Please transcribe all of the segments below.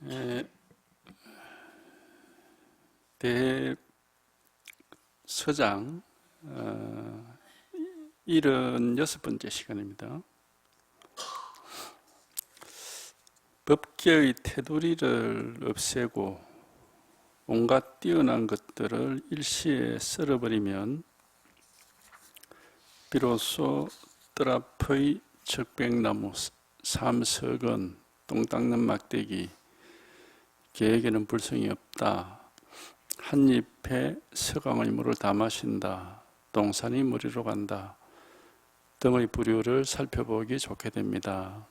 에, 대서장 76번째 시간입니다. 법계의 테두리를 없애고 온갖 뛰어난 것들을 일시에 썰어버리면 비로소 뜰 앞의 적백나무, 삼석은, 똥 닦는 막대기, 개에게는 불성이 없다. 한 입에 서강의 물을 다 마신다. 동산이 무리로 간다 등의 부류를 살펴보기 좋게 됩니다.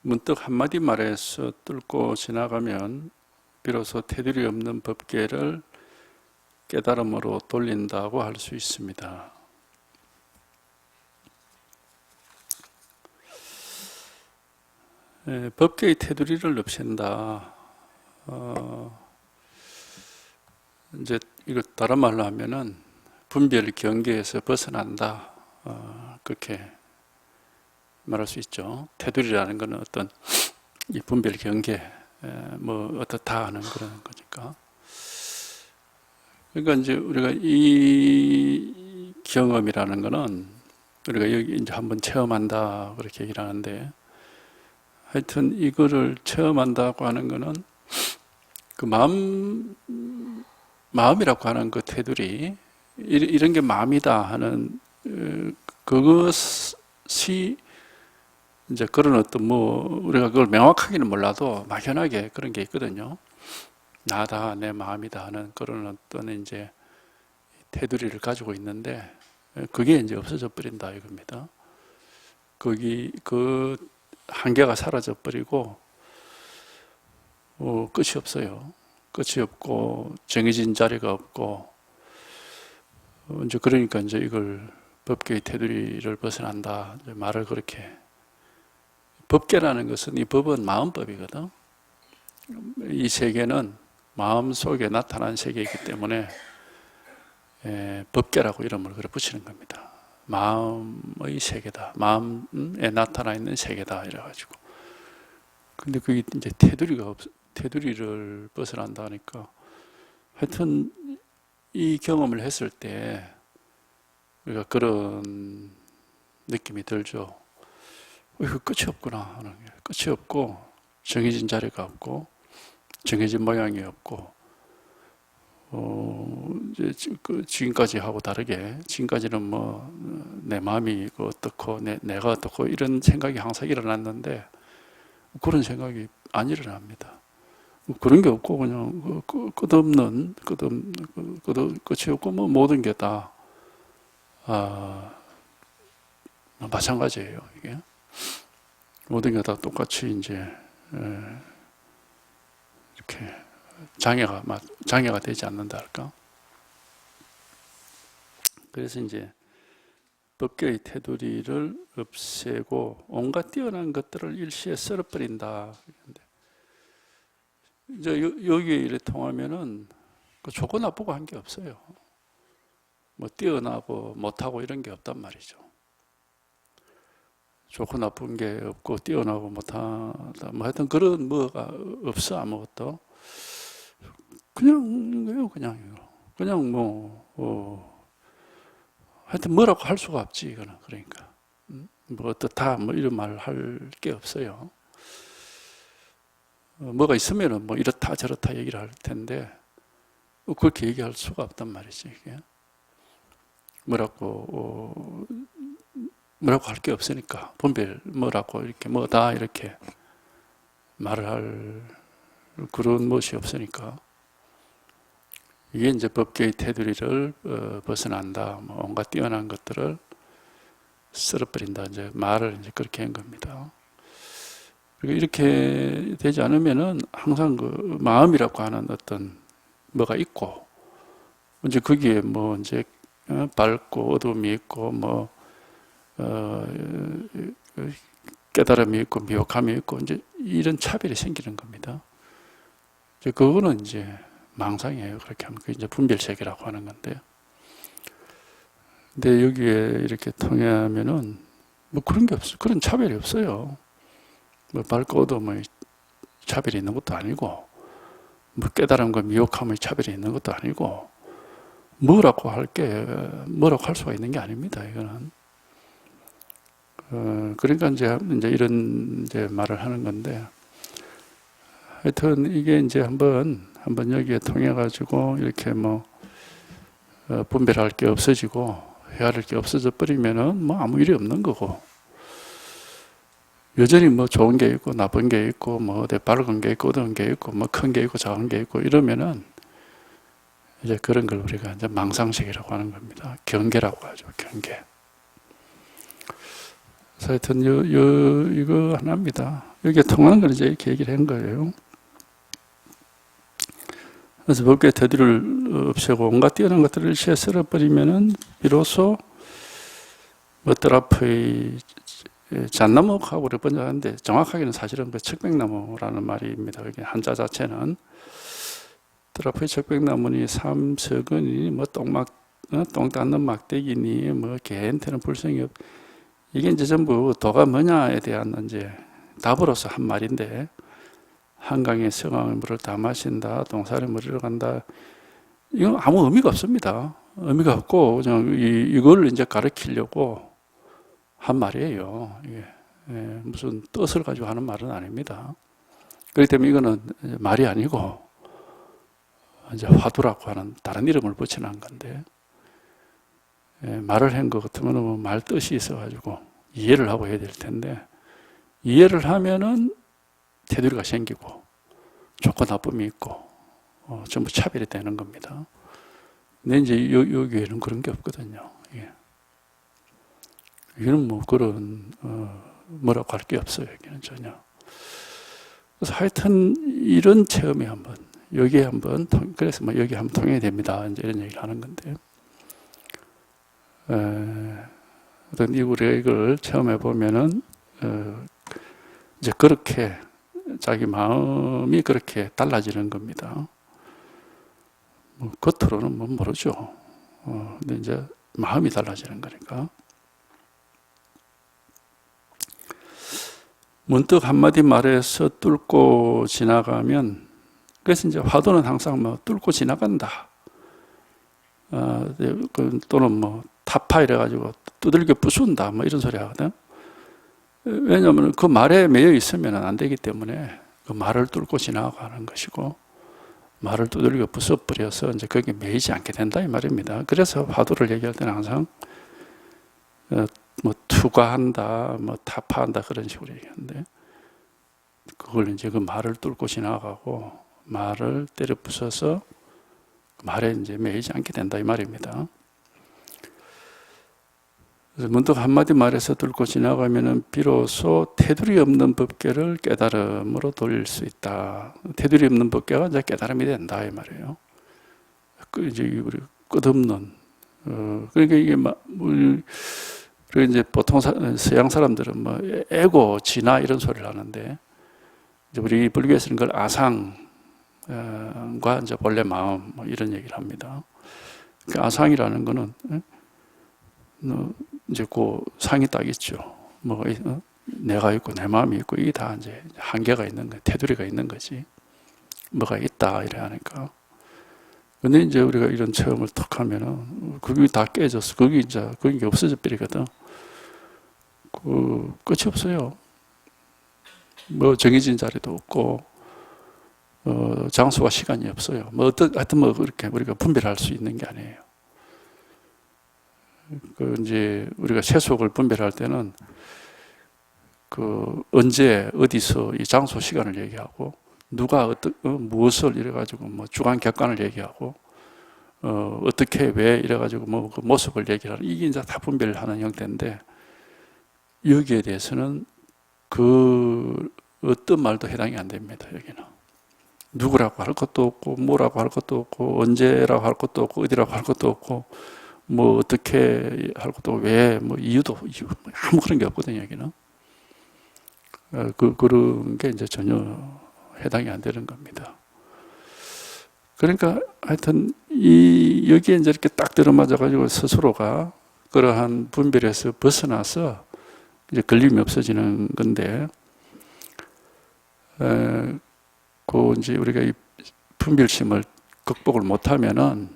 문득 한마디 말에서 뚫고 지나가면 비로소 테두리 없는 법계를 깨달음으로 돌린다고 할 수 있습니다. 법계의 테두리를 없앤다. 이제 이거 다른 말로 하면은 분별 경계에서 벗어난다. 그렇게 말할 수 있죠. 테두리라는 것은 어떤 이 분별 경계, 뭐 어떻다 하는 그런 거니까. 그러니까 이제 우리가 이 경험이라는 것은 우리가 여기 이제 한번 체험한다 그렇게 얘기를 하는데, 하여튼 이거를 체험한다고 하는 것은 그 마음이라고 하는 그 테두리, 이런 게 마음이다 하는 그것이 이제 그런 어떤 우리가 그걸 명확하게는 몰라도 막연하게 그런 게 있거든요. 나다, 내 마음이다 하는 그런 어떤 이제 테두리를 가지고 있는데, 그게 이제 없어져 버린다 이겁니다. 그 한계가 사라져 버리고 끝이 없어요. 끝이 없고 정해진 자리가 없고, 이제 그러니까 이제 이걸 법계의 테두리를 벗어난다 이제 말을 그렇게. 법계라는 것은, 이 법은 마음법이거든. 이 세계는 마음 속에 나타난 세계이기 때문에 법계라고 이름을 그래 붙이는 겁니다. 마음의 세계다, 마음에 나타나 있는 세계다 이래가지고. 근데 그게 이제 테두리를 벗어난다 하니까, 하여튼 이 경험을 했을 때 우리가 그런 느낌이 들죠. 이거 끝이 없구나 하는 게. 끝이 없고 정해진 자리가 없고 정해진 모양이 없고, 이제 지금까지 하고 다르게, 지금까지는 내 마음이 어떻고 내가 어떻고 이런 생각이 항상 일어났는데, 그런 생각이 안 일어납니다. 그런 게 없고 그냥 끝없는 끝이 없고 모든 게 다 마찬가지예요. 이게 모든 게 다 똑같이 이제 이렇게 장애가 되지 않는다 할까. 그래서 이제 법계의 테두리를 없애고 온갖 뛰어난 것들을 일시에 썰어버린다. 이제 여기에 이래 통하면은 좋고 나쁘고 한 게 없어요. 뛰어나고 못하고 이런 게 없단 말이죠. 좋고 나쁜 게 없고 뛰어나고 못하다, 하여튼 그런 뭐가 없어. 아무것도 그냥 하여튼 뭐라고 할 수가 없지 이거는. 그러니까 어떻다 이런 말 할 게 없어요. 뭐가 있으면은 이렇다 저렇다 얘기를 할 텐데, 그렇게 얘기할 수가 없단 말이지. 이게 뭐라고 할 게 없으니까, 분별 뭐라고 이렇게 뭐다 이렇게 말을 할 그런 것이 없으니까, 이게 이제 법계의 테두리를 벗어난다. 온갖 뛰어난 것들을 쓸어버린다. 이제 말을 이제 그렇게 한 겁니다. 그리고 이렇게 되지 않으면은 항상 그 마음이라고 하는 어떤 뭐가 있고, 이제 거기에 이제 밝고 어둠이 있고 깨달음이 있고 미혹함이 있고, 이제 이런 차별이 생기는 겁니다. 이제 그거는 이제 망상이에요. 그렇게 하면 그게 이제 분별세계라고 하는 건데, 근데 여기에 이렇게 통하면은 그런 게 없어. 그런 차별이 없어요. 밝고 어둠의 차별이 있는 것도 아니고, 뭐 깨달음과 미혹함의 차별이 있는 것도 아니고, 뭐라고 할 수가 있는 게 아닙니다, 이거는. 그러니까 이제 이런 말을 하는 건데, 하여튼 이게 이제 한번 여기에 통해가지고 이렇게 분별할 게 없어지고, 헤아릴 게 없어져 버리면은 아무 일이 없는 거고, 여전히 좋은 게 있고 나쁜 게 있고 어디 밝은 게 있고 어두운 게 있고 큰 게 있고 작은 게 있고 이러면은 이제 그런 걸 우리가 이제 망상식이라고 하는 겁니다. 경계라고 하죠. 경계. 그래서 하여튼 이거 하나입니다. 여기에 통하는 걸 이제 이렇게 얘기를 한 거예요. 그래서 법계의 테두리를 없애고 온갖 뛰어난 것들을 일시에 쓸어버리면은 비로소 뜰 앞의 잣나무하고 그래 번역하는데 정확하게는 사실은 그 척백나무라는 말입니다. 여기 한자 자체는 뜰 앞의 척백나무니 삼석은이 똥 닦는 막대기니 개한테는 불성이 없. 이게 이제 전부 도가 뭐냐에 대한 이제 답으로서 한 말인데, 한강에 성황의 물을 다 마신다, 동산의 물이러 간다. 이건 아무 의미가 없습니다. 의미가 없고 그냥 이걸 이제 가르치려고 한 말이에요. 이게 무슨 뜻을 가지고 하는 말은 아닙니다. 그렇기 때문에 이거는 말이 아니고 이제 화두라고 하는 다른 이름을 붙여놓은 건데, 말을 한 것 같으면 말 뜻이 있어가지고 이해를 하고 해야 될 텐데, 이해를 하면은 테두리가 생기고 좋고 나쁨이 있고 전부 차별이 되는 겁니다. 근데 이제 여기에는 그런 게 없거든요. 여기는 그런 뭐라고 할 게 없어요. 여기는 전혀. 그래서 하여튼 이런 체험이 여기에 그래서 여기 한번 통해야 됩니다. 이제 이런 얘기를 하는 건데, 우리가 이걸 체험해 보면은 이제 그렇게 자기 마음이 그렇게 달라지는 겁니다. 겉으로는 모르죠. 근데 이제 마음이 달라지는 거니까. 문득 한마디 말에서 뚫고 지나가면, 그래서 이제 화두는 항상 뚫고 지나간다. 또는 타파 이래가지고 두들겨 부순다. 이런 소리 하거든. 왜냐하면 그 말에 매여 있으면 안 되기 때문에 그 말을 뚫고 지나가는 것이고, 말을 두들겨 부숴버려서 이제 거기에 매이지 않게 된다 이 말입니다. 그래서 화두를 얘기할 때는 항상 투과한다, 타파한다 그런 식으로 얘기하는데, 그걸 이제 그 말을 뚫고 지나가고 말을 때려 부숴서 말에 이제 매이지 않게 된다 이 말입니다. 그래서 문득 한마디 말에서 뚫고 지나가면은 비로소 테두리 없는 법계를 깨달음으로 돌릴 수 있다. 테두리 없는 법계가 이제 깨달음이 된다 이 말이에요. 이제 우리 끝없는 그러니까 이게 그리고 이제 보통 서양 사람들은 에고, 진화 이런 소리를 하는데, 이제 우리 불교에서는 그걸 아상과 이제 본래 마음 이런 얘기를 합니다. 그 아상이라는 거는 이제 그 상이 딱 있죠. 내가 있고 내 마음이 있고 이게 다 이제 한계가 있는 거, 테두리가 있는 거지. 뭐가 있다 이래 하니까. 근데 이제 우리가 이런 체험을 턱 하면은 그게 다 깨졌어. 그게 없어져 버리거든. 끝이 없어요. 정해진 자리도 없고, 장소와 시간이 없어요. 하여튼 그렇게 우리가 분별할 수 있는 게 아니에요. 이제 우리가 세속을 분별할 때는 언제, 어디서 이 장소, 시간을 얘기하고, 누가 무엇을 이래가지고 주관, 객관을 얘기하고, 어떻게, 왜 이래가지고 그 모습을 얘기하는, 이게 이제 다 분별을 하는 형태인데, 여기에 대해서는 어떤 말도 해당이 안 됩니다, 여기는. 누구라고 할 것도 없고, 뭐라고 할 것도 없고, 언제라고 할 것도 없고, 어디라고 할 것도 없고, 어떻게 할 것도 없고, 왜, 이유, 아무 그런 게 없거든요, 여기는. 그런 게 이제 전혀 해당이 안 되는 겁니다. 그러니까 하여튼, 여기에 이제 이렇게 딱 들어맞아가지고 스스로가 그러한 분별에서 벗어나서 이제 걸림이 없어지는 건데, 그 이제 우리가 이 분별심을 극복을 못하면은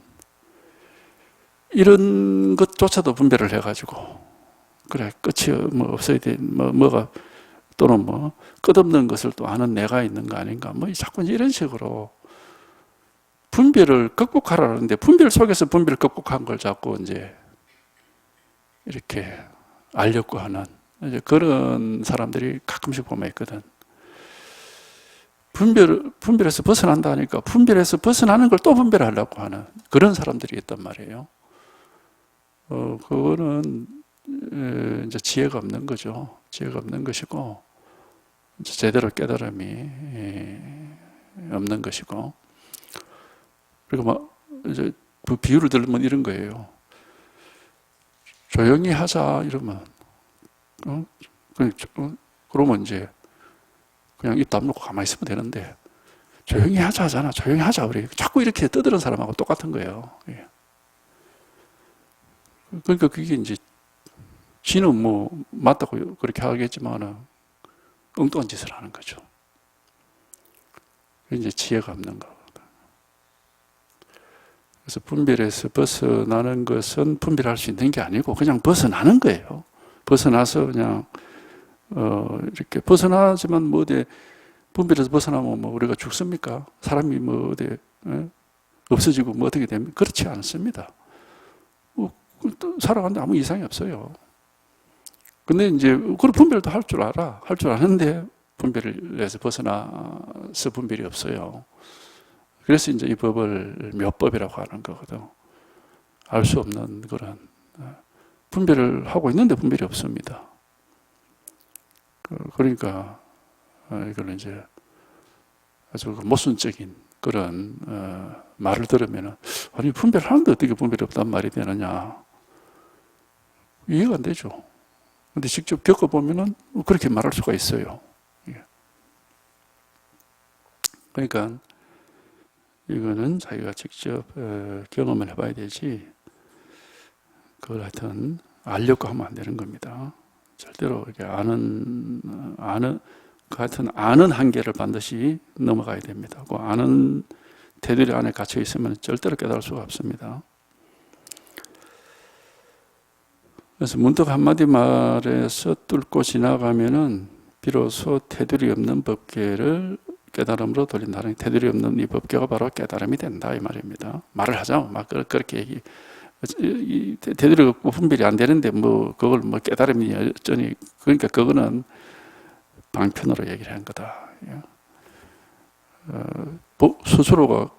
이런 것조차도 분별을 해가지고 그래 끝이 뭐 없어야 돼 뭐가 또는 뭐 끝없는 것을 또 아는 내가 있는 거 아닌가 뭐 자꾸 이런 식으로 분별을 극복하라는데 분별 속에서 분별을 극복한 걸 자꾸 이제 이렇게 알려고 하는 이제 그런 사람들이 가끔씩 보면 있거든. 분별에서 벗어난다 하니까 분별에서 벗어나는 걸 또 분별하려고 하는 그런 사람들이 있단 말이에요. 그거는 이제 지혜가 없는 거죠. 지혜가 없는 것이고 제대로 깨달음이 없는 것이고 그리고 막 이제 그 비유를 들면 이런 거예요. 조용히 하자 이러면 그러면 이제 그냥 입 다물고 가만히 있으면 되는데 조용히 하자 하잖아. 조용히 하자 우리 자꾸 이렇게 떠드는 사람하고 똑같은 거예요. 그러니까 그게 이제 지는 뭐 맞다고 그렇게 하겠지만은 엉뚱한 짓을 하는 거죠. 그게 이제 지혜가 없는 거거든. 그래서 분별에서 벗어나는 것은 분별할 수 있는 게 아니고 그냥 벗어나는 거예요. 벗어나서 그냥 이렇게 벗어나지만 뭐 어디 분별에서 벗어나면 뭐 우리가 죽습니까? 사람이 뭐 어디 없어지고 뭐 어떻게 됩니까? 그렇지 않습니다. 살아가는데 아무 이상이 없어요. 근데 이제 그런 분별도 할 줄 알아. 할 줄 아는데 분별에서 벗어나서 분별이 없어요. 그래서 이제 이 법을 묘법이라고 하는 거거든. 알 수 없는 그런 분별을 하고 있는데 분별이 없습니다. 그러니까 이거는 이제 아주 모순적인 그런 말을 들으면은 아니 분별하는데 어떻게 분별이 없단 말이 되느냐 이해가 안 되죠. 근데 직접 겪어보면은 그렇게 말할 수가 있어요. 그러니까 이거는 자기가 직접 경험을 해봐야 되지 그걸 하여튼 알려고 하면 안 되는 겁니다. 절대로 이렇게 그 하여튼 아는 한계를 반드시 넘어가야 됩니다. 그 아는 테두리 안에 갇혀 있으면 절대로 깨달을 수가 없습니다. 그래서 문득 한마디 말에서 뚫고 지나가면은 비로소 테두리 없는 법계를 깨달음으로 돌린다는 테두리 없는 이 법계가 바로 깨달음이 된다 이 말입니다. 말을 하자면 막 그렇게 테두리 없고 분별이 안 되는데 뭐 그걸 뭐 깨달음이 어쩌니 그러니까 그거는 방편으로 얘기를 한 거다. 스스로가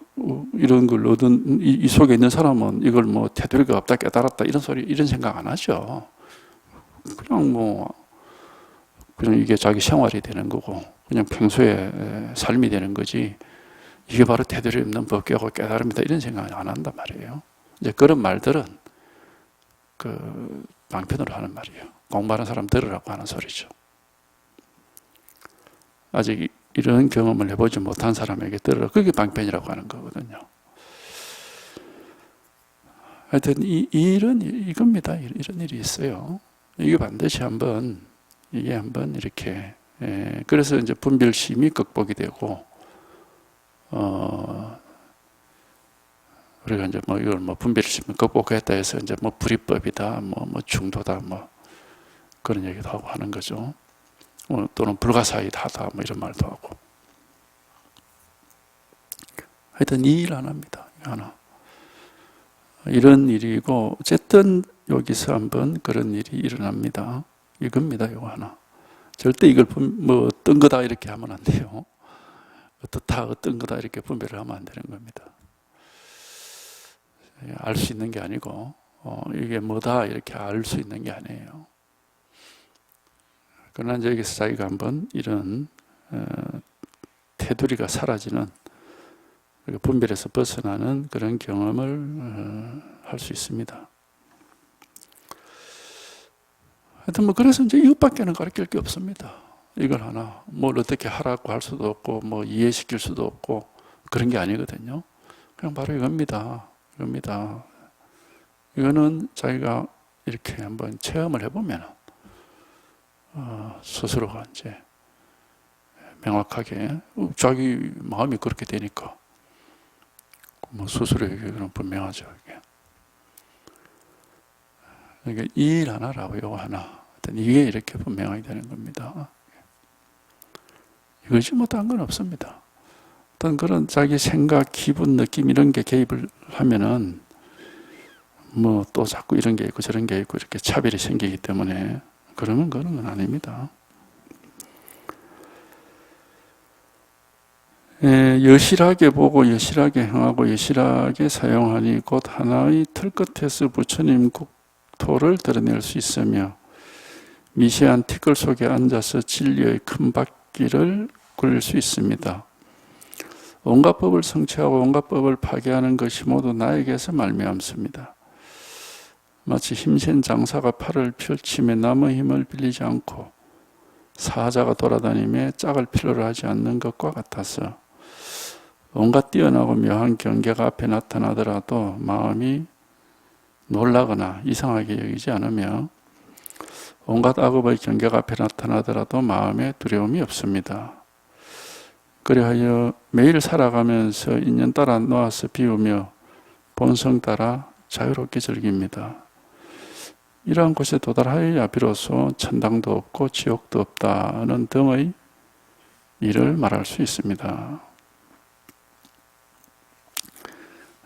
이런 걸 얻은 이 속에 있는 사람은 이걸 뭐 테두리가 없다 깨달았다 이런 생각 안 하죠. 그냥 이게 자기 생활이 되는 거고 그냥 평소에 삶이 되는 거지 이게 바로 테두리 없는 법계하고 깨달음이다 이런 생각을 안 한단 말이에요. 이제 그런 말들은 그 방편으로 하는 말이에요. 공부하는 사람 들으라고 하는 소리죠. 아직 이런 경험을 해보지 못한 사람에게 들으라. 그게 방편이라고 하는 거거든요. 하여튼 이겁니다. 이런 일이 있어요. 이게 반드시 한번 이렇게 그래서 이제 분별심이 극복이 되고 우리가 이제 뭐 이걸 뭐 분별심을 극복했다 해서 이제 뭐 불이법이다, 뭐 중도다, 뭐 그런 얘기도 하고 하는 거죠. 또는 불가사의하다, 뭐 이런 말도 하고. 하여튼 이 일 하나입니다. 하나. 이런 일이고 어쨌든 여기서 한번 그런 일이 일어납니다. 이겁니다. 이거 하나. 절대 이걸 뭐 어떤 거다 이렇게 하면 안 돼요. 어떻다 어떤 거다 이렇게 분별을 하면 안 되는 겁니다. 알 수 있는 게 아니고 이게 뭐다 이렇게 알 수 있는 게 아니에요. 그러나 이제 여기서 자기가 한번 이런 테두리가 사라지는 분별에서 벗어나는 그런 경험을 할 수 있습니다. 하여튼 뭐 그래서 이제 이것밖에는 가르칠 게 없습니다. 이걸 하나 뭘 어떻게 하라고 할 수도 없고 뭐 이해시킬 수도 없고 그런 게 아니거든요. 그냥 바로 이겁니다. 이거는 자기가 이렇게 한번 체험을 해보면 스스로가 이제 명확하게 자기 마음이 그렇게 되니까 뭐 스스로에게 그런 분명하죠. 이게. 그러니까 이 일 하나라고 이거 하나 이게 이렇게 분명하게 되는 겁니다. 이것이 뭐 딴 건 없습니다. 어떤 그런 자기 생각, 기분, 느낌 이런 게 개입을 하면은 뭐 또 자꾸 이런 게 있고 저런 게 있고 이렇게 차별이 생기기 때문에 그러면 그런 건 아닙니다. 여실하게 보고 여실하게 행하고 여실하게 사용하니 곧 하나의 틀 끝에서 부처님 국토를 드러낼 수 있으며 미세한 티끌 속에 앉아서 진리의 큰 바퀴를 굴릴 수 있습니다. 온갖 법을 성취하고 온갖 법을 파괴하는 것이 모두 나에게서 말미암습니다. 마치 힘센 장사가 팔을 펼치며 남의 힘을 빌리지 않고 사자가 돌아다니며 짝을 필요로 하지 않는 것과 같아서 온갖 뛰어나고 묘한 경계가 앞에 나타나더라도 마음이 놀라거나 이상하게 여기지 않으며 온갖 악업의 경계가 앞에 나타나더라도 마음에 두려움이 없습니다. 그리하여 매일 살아가면서 인연 따라 놓아서 비우며 본성 따라 자유롭게 즐깁니다. 이러한 곳에 도달하여야 비로소 천당도 없고 지옥도 없다는 등의 일을 말할 수 있습니다.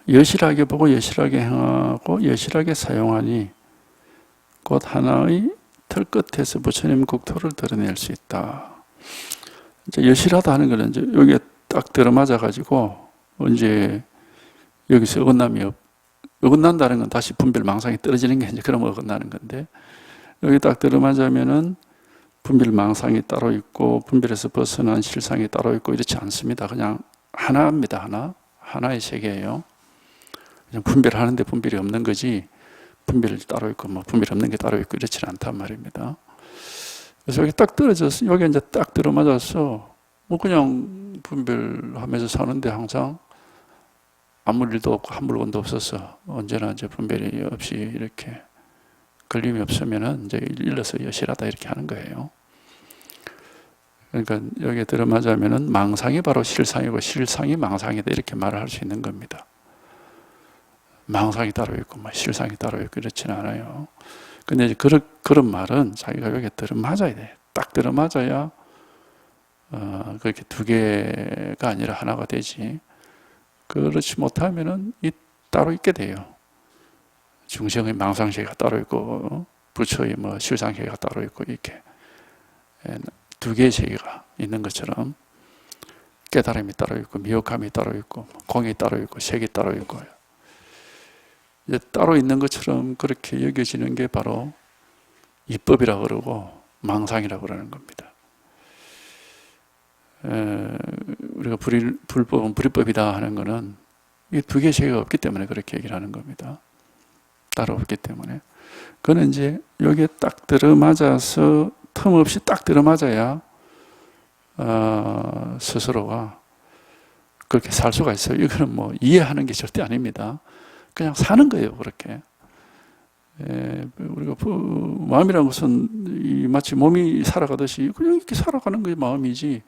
여실하게 보고 여실하게 행하고 여실하게 사용하니 곧 하나의 틀 끝에서 부처님 국토를 드러낼 수 있다. 이제 여실하다 하는 것은 이제 여기에 딱 들어맞아 가지고 이제 여기서 어긋난다는 건 다시 분별 망상이 떨어지는 게 이제 그럼 어긋나는 건데 여기 딱 들어맞으면은 분별 망상이 따로 있고 분별에서 벗어난 실상이 따로 있고 이렇지 않습니다. 그냥 하나입니다. 하나의 세계예요. 그냥 분별하는데 분별이 없는 거지 분별이 따로 있고 뭐 분별이 없는 게 따로 있고 이렇지는 않단 말입니다. 그래서 여기 딱 떨어졌어. 여기 이제 딱 들어맞았어. 뭐 그냥 분별하면서 사는데 항상 아무 일도 없고 한 물건도 없어서 언제나 이제 분별이 없이 이렇게 걸림이 없으면은 이제 일러서 여실하다 이렇게 하는 거예요. 그러니까 여기에 들어맞으면은 망상이 바로 실상이고 실상이 망상이다 이렇게 말을 할 수 있는 겁니다. 망상이 따로 있고 뭐 실상이 따로 있고 그렇지는 않아요. 근데 이제 그런 말은 자기가 여기에 들어맞아야 돼. 딱 들어맞아야 그렇게 두 개가 아니라 하나가 되지. 그렇지 못하면은 따로 있게 돼요. 중생의 망상세계가 따로 있고 부처의 뭐 실상세계가 따로 있고 이렇게 두 개의 세계가 있는 것처럼 깨달음이 따로 있고 미혹함이 따로 있고 공이 따로 있고 색이 따로 있고 이제 따로 있는 것처럼 그렇게 여겨지는 게 바로 이법이라고 그러고 망상이라고 그러는 겁니다. 우리가 불법은 불법이다 하는 것은 이 두 개의 세계가 없기 때문에 그렇게 얘기를 하는 겁니다. 따로 없기 때문에. 그는 이제 여기에 딱 들어맞아서 틈없이 딱 들어맞아야 스스로가 그렇게 살 수가 있어요. 이거는 뭐 이해하는 게 절대 아닙니다. 그냥 사는 거예요, 그렇게. 우리가 마음이라는 것은 마치 몸이 살아가듯이 그냥 이렇게 살아가는 게 마음이지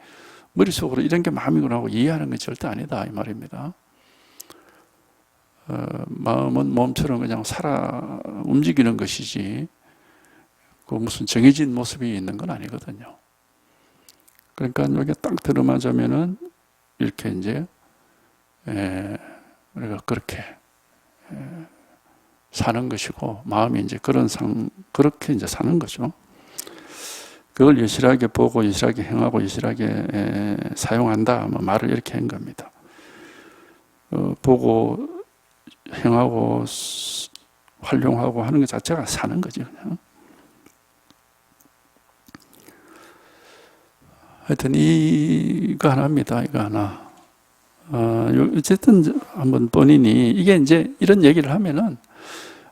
머릿속으로 이런 게 마음이구나 하고 이해하는 건 절대 아니다 이 말입니다. 마음은 몸처럼 그냥 움직이는 것이지 그 무슨 정해진 모습이 있는 건 아니거든요. 그러니까 여기 딱 들어맞으면은 이렇게 이제 우리가 그렇게 사는 것이고 마음이 이제 그렇게 이제 사는 거죠. 그걸 여실하게 보고 여실하게 행하고 여실하게 사용한다. 뭐 말을 이렇게 한 겁니다. 보고 행하고 활용하고 하는 것 자체가 사는 거죠. 그냥. 하여튼 이거 하나입니다. 이거 하나. 어쨌든 한번 본인이 이게 이제 이런 얘기를 하면은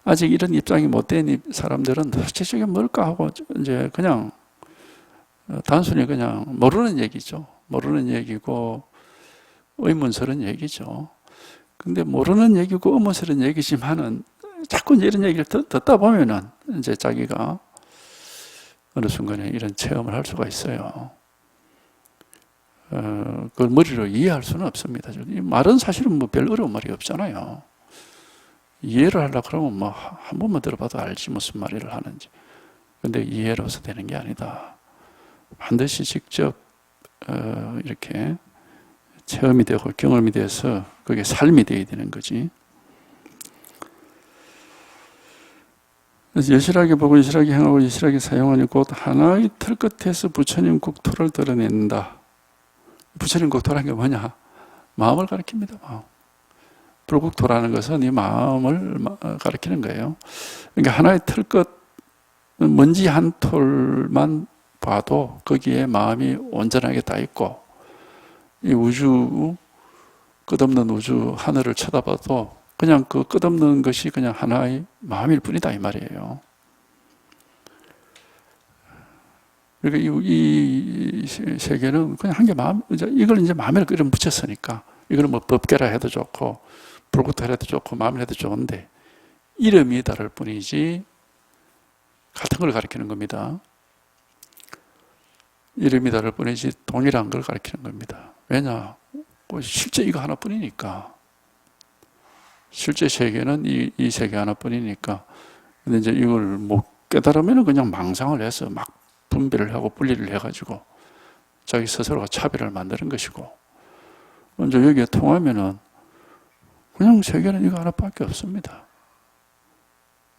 아직 이런 입장이 못 된 사람들은 도대체 저게 뭘까 하고 이제 그냥 단순히 그냥 모르는 얘기죠. 모르는 얘기고 의문스러운 얘기죠. 근데 모르는 얘기고 의문스러운 얘기지만은 자꾸 이제 이런 얘기를 듣다 보면은 이제 자기가 어느 순간에 이런 체험을 할 수가 있어요. 그걸 머리로 이해할 수는 없습니다. 이 말은 사실은 뭐 별 어려운 말이 없잖아요. 이해를 하려고 그러면 뭐 한 번만 들어봐도 알지 무슨 말을 하는지. 근데 이해로서 되는 게 아니다. 반드시 직접 이렇게 체험이 되고 경험이 돼서 그게 삶이 되어야 되는 거지. 그래서 여실하게 보고 여실하게 행하고 여실하게 사용하니 곧 하나의 틀 끝에서 부처님 국토를 드러낸다. 부처님 국토라는 게 뭐냐? 마음을 가리킵니다. 마음. 불국토라는 것은 이 마음을 가리키는 거예요. 그러니까 하나의 틀 끝, 먼지 한 톨만 봐도 거기에 마음이 온전하게 다 있고, 이 우주, 끝없는 우주 하늘을 쳐다봐도 그냥 그 끝없는 것이 그냥 하나의 마음일 뿐이다 이 말이에요. 그러니까 이 세계는 그냥 한 개 마음, 이걸 이제 마음에 이름 붙였으니까 이거는 뭐 법계라 해도 좋고 불국토라 해도 좋고 마음이라 해도 좋은데 이름이 다를 뿐이지 같은 걸 가리키는 겁니다. 이름이 다를 뿐이지 동일한 걸 가리키는 겁니다. 왜냐? 실제 이거 하나뿐이니까. 실제 세계는 이 세계 하나뿐이니까. 근데 이제 이걸 못 깨달으면 그냥 망상을 해서 막 분별을 하고 분리를 해가지고 자기 스스로가 차별을 만드는 것이고, 먼저 여기에 통하면은 그냥 세계는 이거 하나밖에 없습니다.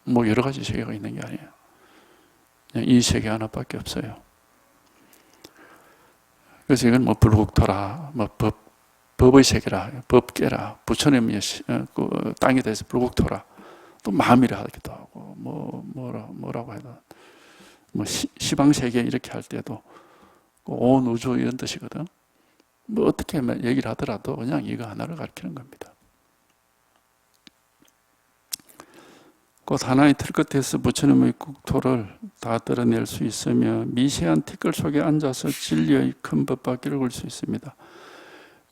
뭐 여러 가지 세계가 있는 게 아니에요. 그냥 이 세계 하나밖에 없어요. 그래서 이건 뭐 불국토라, 뭐 법의 세계라, 법계라, 부처님의 그 땅에 대해서 불국토라, 또 마음이라 하기도 하고, 뭐라고 해도, 뭐 시방 세계 이렇게 할 때도 온 우주 이런 뜻이거든. 뭐 어떻게 얘기를 하더라도 그냥 이거 하나를 가리키는 겁니다. 곧 하나의 틀 끝에서 부처님의 국토를 다 드러낼 수 있으며 미세한 티끌 속에 앉아서 진리의 큰 법밖을 볼 수 있습니다.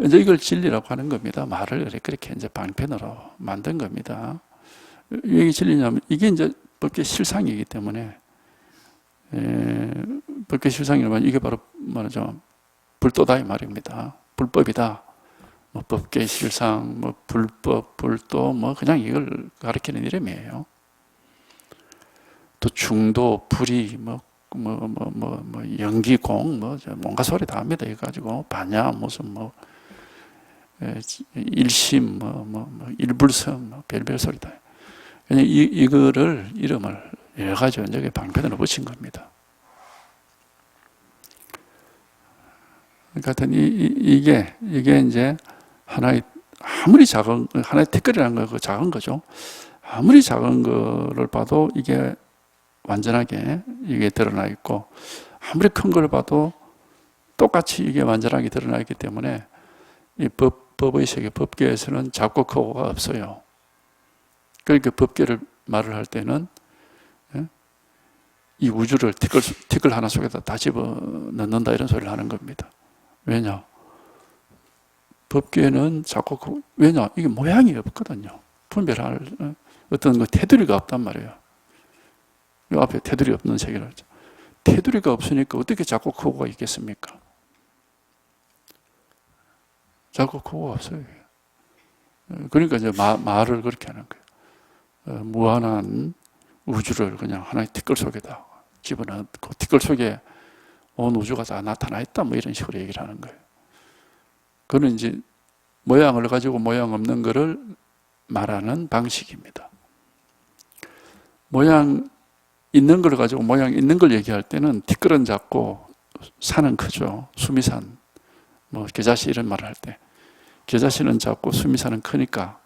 이제 이걸 진리라고 하는 겁니다. 말을 그렇게 이제 방편으로 만든 겁니다. 왜 진리냐면 이게 이제 법계 실상이기 때문에, 법계 실상이라면 이게 바로 말하죠. 불도다 이 말입니다. 불법이다. 뭐 법계 실상, 뭐 불법, 불도, 뭐 그냥 이걸 가리키는 이름이에요. 또 중도, 불이, 연기공, 뭔가 소리 다 합니다. 이거 가지고 반야, 무슨 일심, 일불성, 별별 소리 다. 그냥 이거를 이름을 여러 가지 원적의 방편으로 붙인 겁니다. 그러니까 이게 이제 하나의 아무리 작은 하나의 티끌이라는 거 그 작은 거죠. 아무리 작은 거를 봐도 이게 완전하게 이게 드러나 있고, 아무리 큰 걸 봐도 똑같이 이게 완전하게 드러나 있기 때문에 이 법의 세계, 법계에서는 작고 크고가 없어요. 그러니까 법계를 말을 할 때는 이 우주를 티끌 하나 속에다 다 집어넣는다 이런 소리를 하는 겁니다. 왜냐? 법계는 작고 크고, 왜냐? 이게 모양이 없거든요. 분별할 어떤 테두리가 없단 말이에요. 이 앞에 테두리 없는 세계를 하죠. 테두리가 없으니까 어떻게 작고 크고가 있겠습니까? 작고 크고가 없어요. 그러니까 이제 말을 그렇게 하는 거예요. 무한한 우주를 그냥 하나의 티끌 속에다 집어넣고 티끌 속에 온 우주가 다 나타나 있다 뭐 이런 식으로 얘기를 하는 거예요. 그는 이제 모양을 가지고 모양 없는 거를 말하는 방식입니다. 모양 있는 걸 가지고 모양 있는 걸 얘기할 때는 티끌은 작고 산은 크죠. 수미산, 겨자씨 이런 말을 할 때 겨자씨는 작고 수미산은 크니까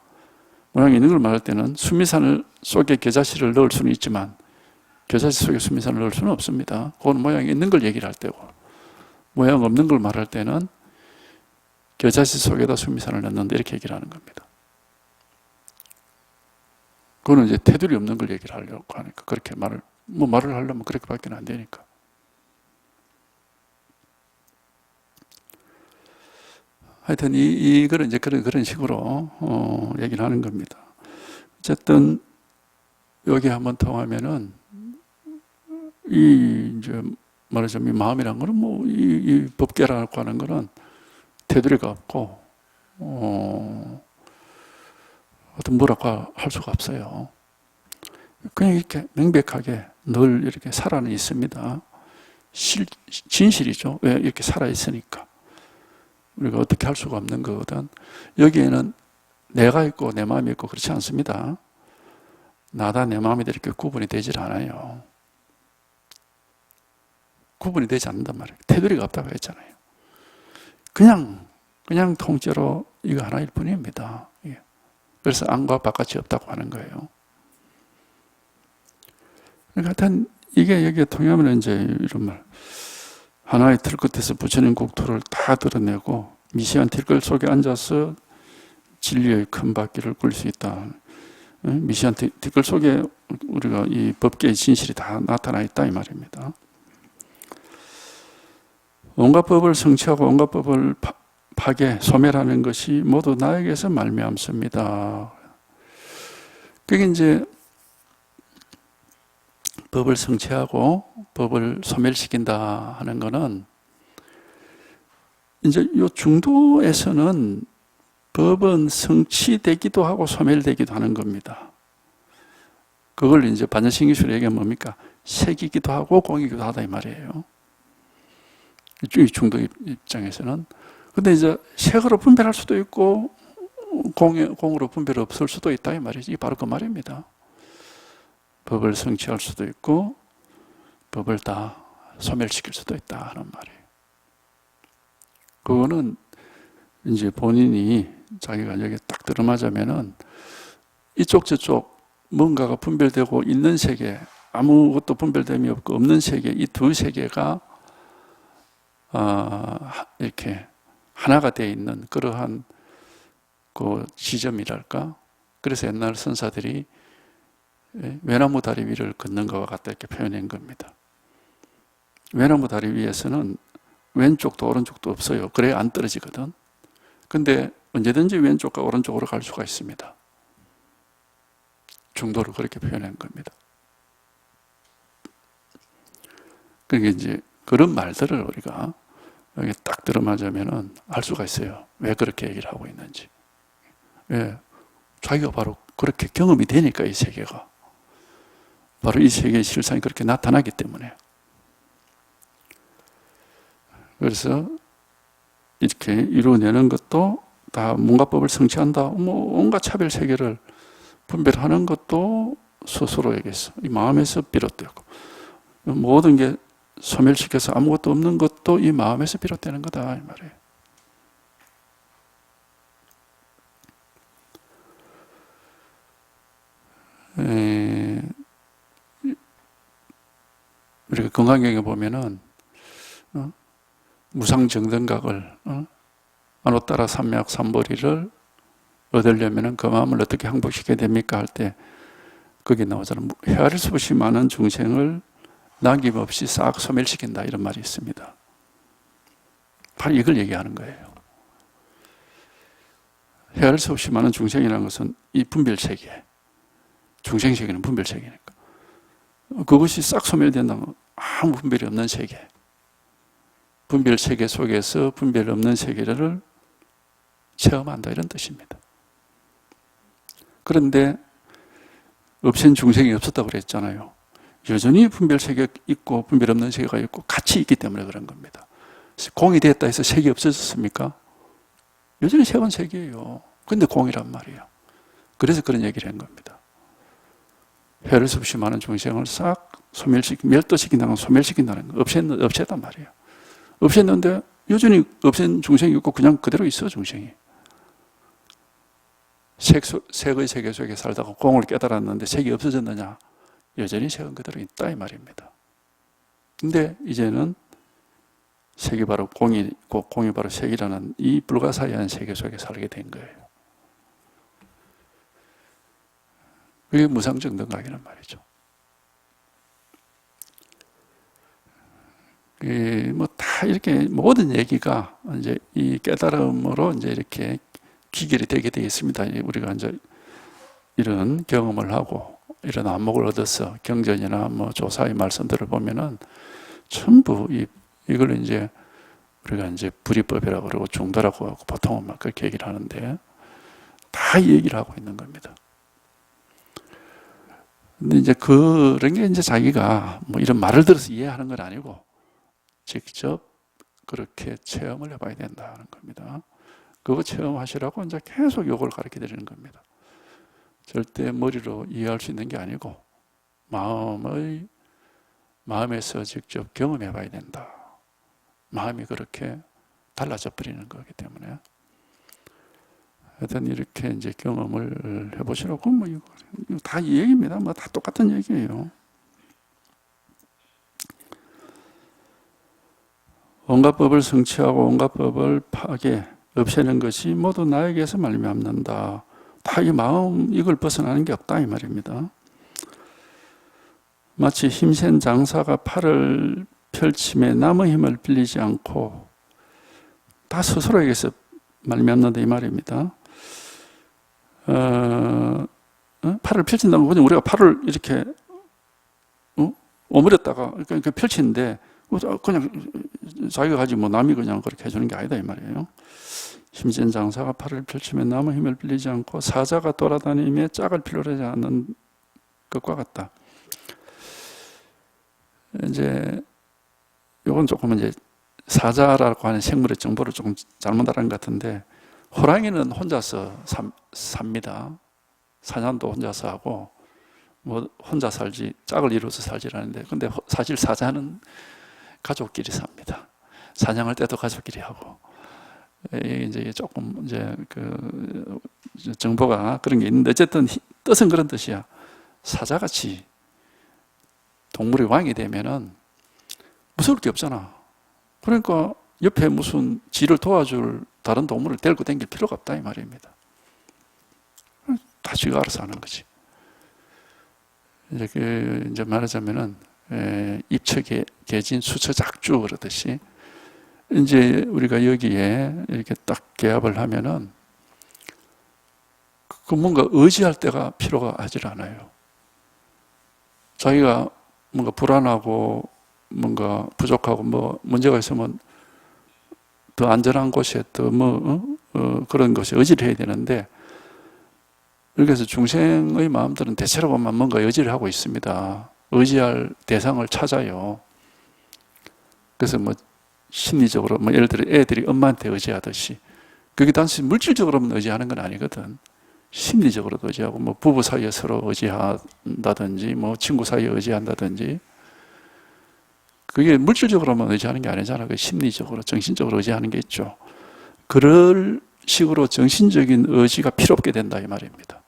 모양이 있는 걸 말할 때는 수미산 속에 겨자씨를 넣을 수는 있지만 겨자씨 속에 수미산을 넣을 수는 없습니다. 그건 모양이 있는 걸 얘기를 할 때고, 모양 없는 걸 말할 때는 겨자씨 속에다 수미산을 넣는다 이렇게 얘기를 하는 겁니다. 그거는 이제 테두리 없는 걸 얘기를 하려고 하니까 그렇게 말을 하려면 그렇게밖에 안 되니까. 하여튼 이거를 이제 그런 식으로 얘기를 하는 겁니다. 어쨌든 여기 한번 통하면은 이제 말하자면 이 마음이란 거는 이 법계라고 하는 거는 테두리가 없고 어떤 뭐라고 할 수가 없어요. 그냥 이렇게 명백하게 늘 이렇게 살아는 있습니다. 진실이죠. 왜? 이렇게 살아있으니까. 우리가 어떻게 할 수가 없는 거거든. 여기에는 내가 있고 내 마음이 있고 그렇지 않습니다. 나다 내 마음이 이렇게 구분이 되질 않아요. 구분이 되지 않는단 말이에요. 테두리가 없다고 했잖아요. 그냥 통째로 이거 하나일 뿐입니다. 그래서 안과 바깥이 없다고 하는 거예요. 그러니까 하여튼 이게 여기에 통하면 이제 이런 말, 하나의 틀 끝에서 부처님 국토를 다 드러내고 미시한 틀끝 속에 앉아서 진리의 큰 바퀴를 굴 수 있다. 미시한 틀끝 속에 우리가 이 법계의 진실이 다 나타나 있다 이 말입니다. 온갖 법을 성취하고 온갖 법을 파괴, 소멸하는 것이 모두 나에게서 말미암습니다. 그게 이제 법을 성취하고 법을 소멸시킨다 하는 것은 이제 요 중도에서는 법은 성취되기도 하고 소멸되기도 하는 겁니다. 그걸 이제 반야신기술에 얘기하면 뭡니까? 색이기도 하고 공이기도 하다 이 말이에요. 이 중도 입장에서는. 근데 이제 색으로 분별할 수도 있고 공으로 분별 없을 수도 있다 이 말이지. 이게 바로 그 말입니다. 법을 성취할 수도 있고 법을 다 소멸시킬 수도 있다 하는 말이에요. 그거는 이제 본인이 자기가 여기 딱 들어맞으면은 이쪽 저쪽 뭔가가 분별되고 있는 세계, 아무것도 분별됨이 없고 없는 세계, 이 두 세계가 이렇게 하나가 되어 있는 그러한 그 지점이랄까. 그래서 옛날 선사들이 외나무 다리 위를 걷는 것과 같다 이렇게 표현한 겁니다. 외나무 다리 위에서는 왼쪽도 오른쪽도 없어요. 그래야 안 떨어지거든. 근데 언제든지 왼쪽과 오른쪽으로 갈 수가 있습니다. 중도를 그렇게 표현한 겁니다. 그러니까 이제 그런 말들을 우리가 여기 딱 들어맞으면은 알 수가 있어요. 왜 그렇게 얘기를 하고 있는지. 왜? 자기가 바로 그렇게 경험이 되니까 이 세계가. 바로 이 세계의 실상이 그렇게 나타나기 때문에. 그래서 이렇게 이루어내는 것도 다 문가법을 성취한다. 온갖 차별 세계를 분별하는 것도 스스로에게서, 이 마음에서 비롯되고, 모든 게 소멸시켜서 아무것도 없는 것도 이 마음에서 비롯되는 거다 이 말이에요. 우리가 건강경에 보면은 무상정등각을 안오따라 삼약 삼보리를 얻으려면은 그 마음을 어떻게 항복시켜야 됩니까? 할 때 거기 나오잖아요. 헤아릴 수 없이 많은 중생을 남김없이 싹 소멸시킨다 이런 말이 있습니다. 바로 이걸 얘기하는 거예요. 헤아릴 수 없이 많은 중생이라는 것은 이 분별세계, 중생세계는 분별세계니까 그것이 싹 소멸된다면 아무 분별이 없는 세계, 분별세계 속에서 분별 없는 세계를 체험한다 이런 뜻입니다. 그런데 없앤 중생이 없었다고 그랬잖아요. 여전히 분별세계가 있고 분별 없는 세계가 있고 같이 있기 때문에 그런 겁니다. 공이 됐다 해서 색이 없어졌습니까? 여전히 색은 색이에요. 근데 공이란 말이에요. 그래서 그런 얘기를 한 겁니다. 헤아릴 수 없이 많은 중생을 싹 멸도시킨다는 건 소멸시킨다는 거, 없앴단 말이에요. 없앴는데 여전히 없앤 중생이 있고 그냥 그대로 있어 중생이. 색의 세계 속에 살다가 공을 깨달았는데 색이 없어졌느냐? 여전히 색은 그대로 있다 이 말입니다. 근데 이제는 색이 바로 공이고 공이 바로 색이라는 이 불가사의한 세계 속에 살게 된 거예요. 그게 무상정등각이란 말이죠. 뭐 다 이렇게 모든 얘기가 이제 이 깨달음으로 이제 이렇게 기결이 되게 되어 있습니다. 우리가 이제 이런 경험을 하고 이런 안목을 얻어서 경전이나 뭐 조사의 말씀들을 보면은 전부 이걸 이제 우리가 이제 불이법이라고 그러고 중도라고 하고 보통은 막 그렇게 얘기를 하는데 다 이 얘기를 하고 있는 겁니다. 근데 이제 그런 게 이제 자기가 뭐 이런 말을 들어서 이해하는 건 아니고 직접 그렇게 체험을 해봐야 된다는 겁니다. 그거 체험하시라고 이제 계속 요걸 가르쳐 드리는 겁니다. 절대 머리로 이해할 수 있는 게 아니고 마음에서 직접 경험해 봐야 된다. 마음이 그렇게 달라져 버리는 거기 때문에. 하여튼 이렇게 이제 경험을 해보시라고 뭐 이거 다 이 얘기입니다. 뭐 다 똑같은 얘기예요. 온갖 법을 성취하고 온갖 법을 파괴, 없애는 것이 모두 나에게서 말미암는다. 다 이 마음 이걸 벗어나는 게 없다 이 말입니다. 마치 힘센 장사가 팔을 펼침에 남의 힘을 빌리지 않고 다 스스로에게서 말미암는다 이 말입니다. 팔을 펼친다면 그냥 우리가 팔을 이렇게 오므렸다가 그러니까 펼치는데 그냥 자기가 가지 뭐 남이 그냥 그렇게 해주는 게 아니다 이 말이에요. 힘센 장사가 팔을 펼치면 남의 힘을 빌리지 않고 사자가 돌아다니며 짝을 필요로 하지 않는 것과 같다. 이제 요건 조금 이제 사자라고 하는 생물의 정보를 조금 잘못 알은 것 같은데 호랑이는 혼자서 삽니다. 사냥도 혼자서 하고 뭐 혼자 살지 짝을 이루어서 살지라는데 근데 사실 사자는 가족끼리 삽니다. 사냥할 때도 가족끼리 하고 이제 조금 이제 그 정보가 그런 게 있는데 어쨌든 뜻은 그런 뜻이야. 사자같이 동물의 왕이 되면은 무서울 게 없잖아. 그러니까 옆에 무슨 지를 도와줄 다른 동물을 데리고 다닐 필요가 없다 이 말입니다. 다 지가 알아서 하는 거지. 이제 말하자면은 입처 개진 수처 작주 그러듯이 이제 우리가 여기에 이렇게 딱 개합을 하면은 그 뭔가 의지할 때가 필요가 하질 않아요. 자기가 뭔가 불안하고 뭔가 부족하고 뭐 문제가 있으면 더 안전한 곳에 더 그런 곳에 의지를 해야 되는데 그래서 중생의 마음들은 대체로 보면 뭔가 의지를 하고 있습니다. 의지할 대상을 찾아요. 그래서 뭐 심리적으로 뭐 예를 들어 애들이 엄마한테 의지하듯이 그게 단지 물질적으로만 의지하는 건 아니거든. 심리적으로도 의지하고 뭐 부부 사이에 서로 의지한다든지 뭐 친구 사이에 의지한다든지 그게 물질적으로만 의지하는 게 아니잖아. 그 심리적으로 정신적으로 의지하는 게 있죠. 그럴 식으로 정신적인 의지가 필요 없게 된다 이 말입니다.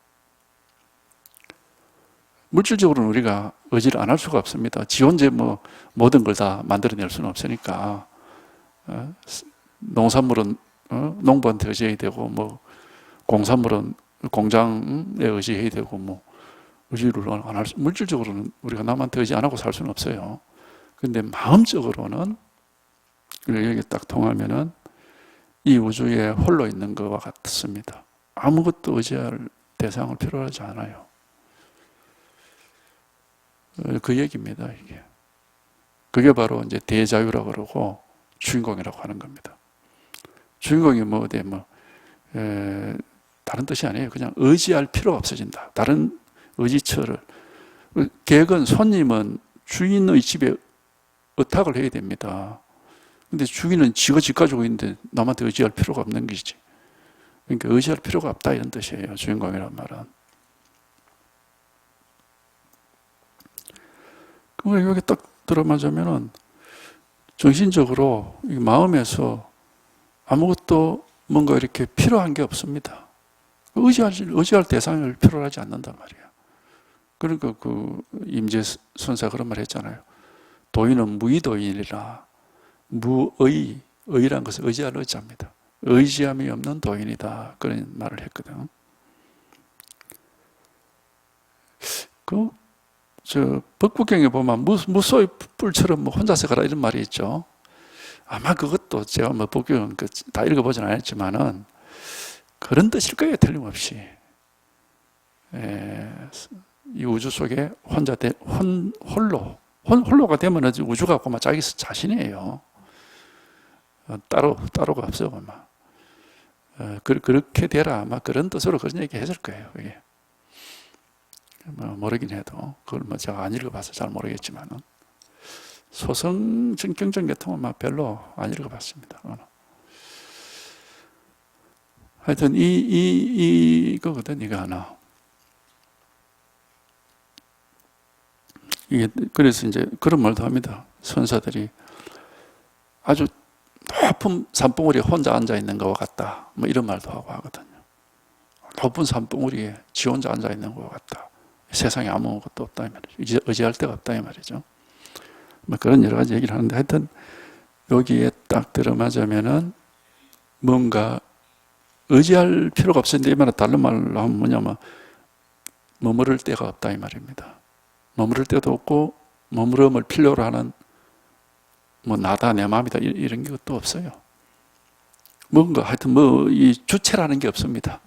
물질적으로는 우리가 의지를 안 할 수가 없습니다. 지 혼자 뭐 모든 걸 다 만들어낼 수는 없으니까 농산물은 농부한테 의지해야 되고 뭐 공산물은 공장에 의지해야 되고 뭐 의지를 안 할 물질적으로는 우리가 남한테 의지 안 하고 살 수는 없어요. 근데 마음적으로는 여기 딱 통하면은 이 우주에 홀로 있는 것과 같습니다. 아무것도 의지할 대상을 필요로 하지 않아요. 그 얘기입니다, 이게. 그게 바로 이제 대자유라고 그러고 주인공이라고 하는 겁니다. 주인공이 다른 뜻이 아니에요. 그냥 의지할 필요가 없어진다. 다른 의지처를. 객은, 손님은 주인의 집에 의탁을 해야 됩니다. 근데 주인은 지가 집 가지고 있는데 남한테 의지할 필요가 없는 것이지. 그러니까 의지할 필요가 없다 이런 뜻이에요. 주인공이란 말은. 그럼 여기 딱 들어맞으면은 정신적으로 마음에서 아무것도 뭔가 이렇게 필요한 게 없습니다. 의지할 대상을 필요로 하지 않는단 말이에요. 그러니까 그 임재 선사 그런 말 했잖아요. 도인은 무의도인이라. 의란 것은 의지할 의자입니다. 의지함이 없는 도인이다. 그런 말을 했거든. 법국경에 보면 무소의 뿔처럼 뭐 혼자서 가라 이런 말이 있죠. 아마 그것도 제가 뭐 법국경 다 읽어보진 않았지만은 그런 뜻일 거예요, 틀림없이. 이 우주 속에 홀로가 되면 우주가 고마 자기 자신이에요. 따로가 없어 아마. 그렇게 되라 아마 그런 뜻으로 그런 얘기 했을 거예요. 그게 뭐 모르긴 해도 그걸 뭐 제가 안 읽어봐서 잘 모르겠지만은 소성 정경전 같은 건 별로 안 읽어봤습니다. 하여튼 이거거든 이거 하나. 이게 그래서 이제 그런 말도 합니다. 선사들이 아주 높은 산봉우리에 혼자 앉아 있는 것과 같다. 뭐 이런 말도 하고 하거든요. 높은 산봉우리에 지 혼자 앉아 있는 것과 같다. 세상에 아무것도 없다 이 말이죠. 의지할 데가 없다 이 말이죠. 뭐 그런 여러 가지 얘기를 하는데 하여튼 여기에 딱 들어맞으면은 뭔가 의지할 필요가 없었는데 이 말은 다른 말로 하면 뭐냐면 머무를 데가 없다 이 말입니다. 머무를 데도 없고 머무름을 필요로 하는 뭐 나다 내 마음이다 이런 것도 없어요. 뭔가 하여튼 뭐 이 주체라는 게 없습니다.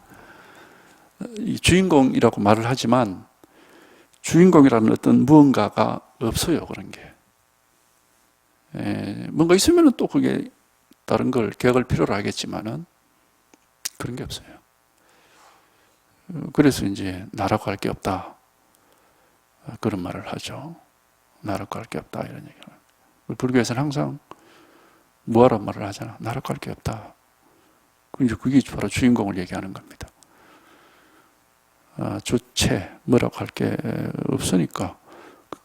이 주인공이라고 말을 하지만 주인공이라는 어떤 무언가가 없어요. 그런 게 뭔가 있으면 또 그게 다른 걸 계획을 필요로 하겠지만은 그런 게 없어요. 그래서 이제 나라고 할 게 없다 그런 말을 하죠. 나라고 할 게 없다 이런 얘기를. 불교에서는 항상 무아란 말을 하잖아. 나라고 할 게 없다. 그게 바로 주인공을 얘기하는 겁니다. 주체 뭐라고 할 게 없으니까.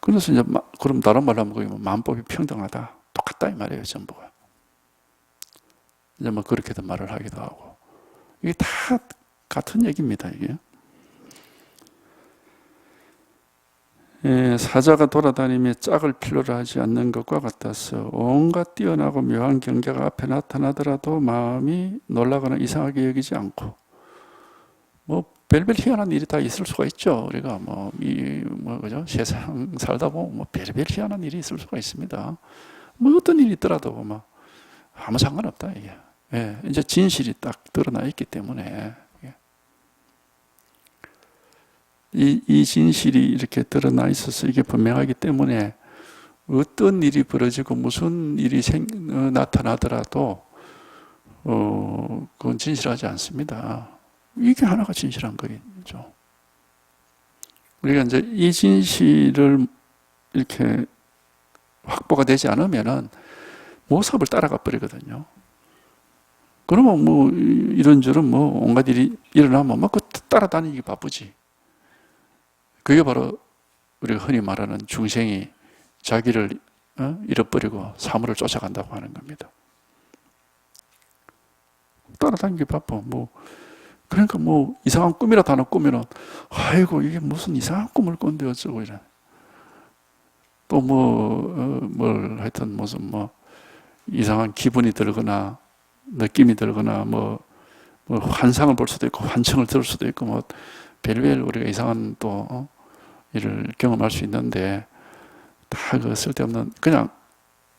그래서 이제 그럼 다른 말로 하면 그게 만법이 평등하다. 똑같다 이 말이에요 전부가. 이제 뭐 그렇게도 말을 하기도 하고. 이게 다 같은 얘기입니다 이게. 사자가 돌아다니며 짝을 필요로 하지 않는 것과 같아서 온갖 뛰어나고 묘한 경계가 앞에 나타나더라도 마음이 놀라거나 이상하게 여기지 않고 뭐 별별 희한한 일이 다 있을 수가 있죠. 우리가 그죠? 세상 살다 보면 뭐 별별 희한한 일이 있을 수가 있습니다. 뭐 어떤 일이 있더라도 뭐 아무 상관없다 이게. 이제 진실이 딱 드러나 있기 때문에 이 진실이 이렇게 드러나 있어서 이게 분명하기 때문에 어떤 일이 벌어지고 무슨 일이 나타나더라도 그건 진실하지 않습니다. 이게 하나가 진실한 거죠. 우리가 이제 이 진실을 이렇게 확보가 되지 않으면은 모습을 따라가 버리거든요. 그러면 뭐 이런저런 뭐 온갖 일이 일어나면 막 그 따라다니기 바쁘지. 그게 바로 우리가 흔히 말하는 중생이 자기를 잃어버리고 사물을 쫓아간다고 하는 겁니다. 따라다니기 바빠. 그러니까 이상한 꿈이라도 하나 꾸면은 아이고 이게 무슨 이상한 꿈을 꾼데 어쩌고 이래. 또 뭘 하여튼 무슨 이상한 기분이 들거나 느낌이 들거나 환상을 볼 수도 있고 환청을 들을 수도 있고 별별 우리가 이상한 또 일을 경험할 수 있는데 다 그 쓸데없는 그냥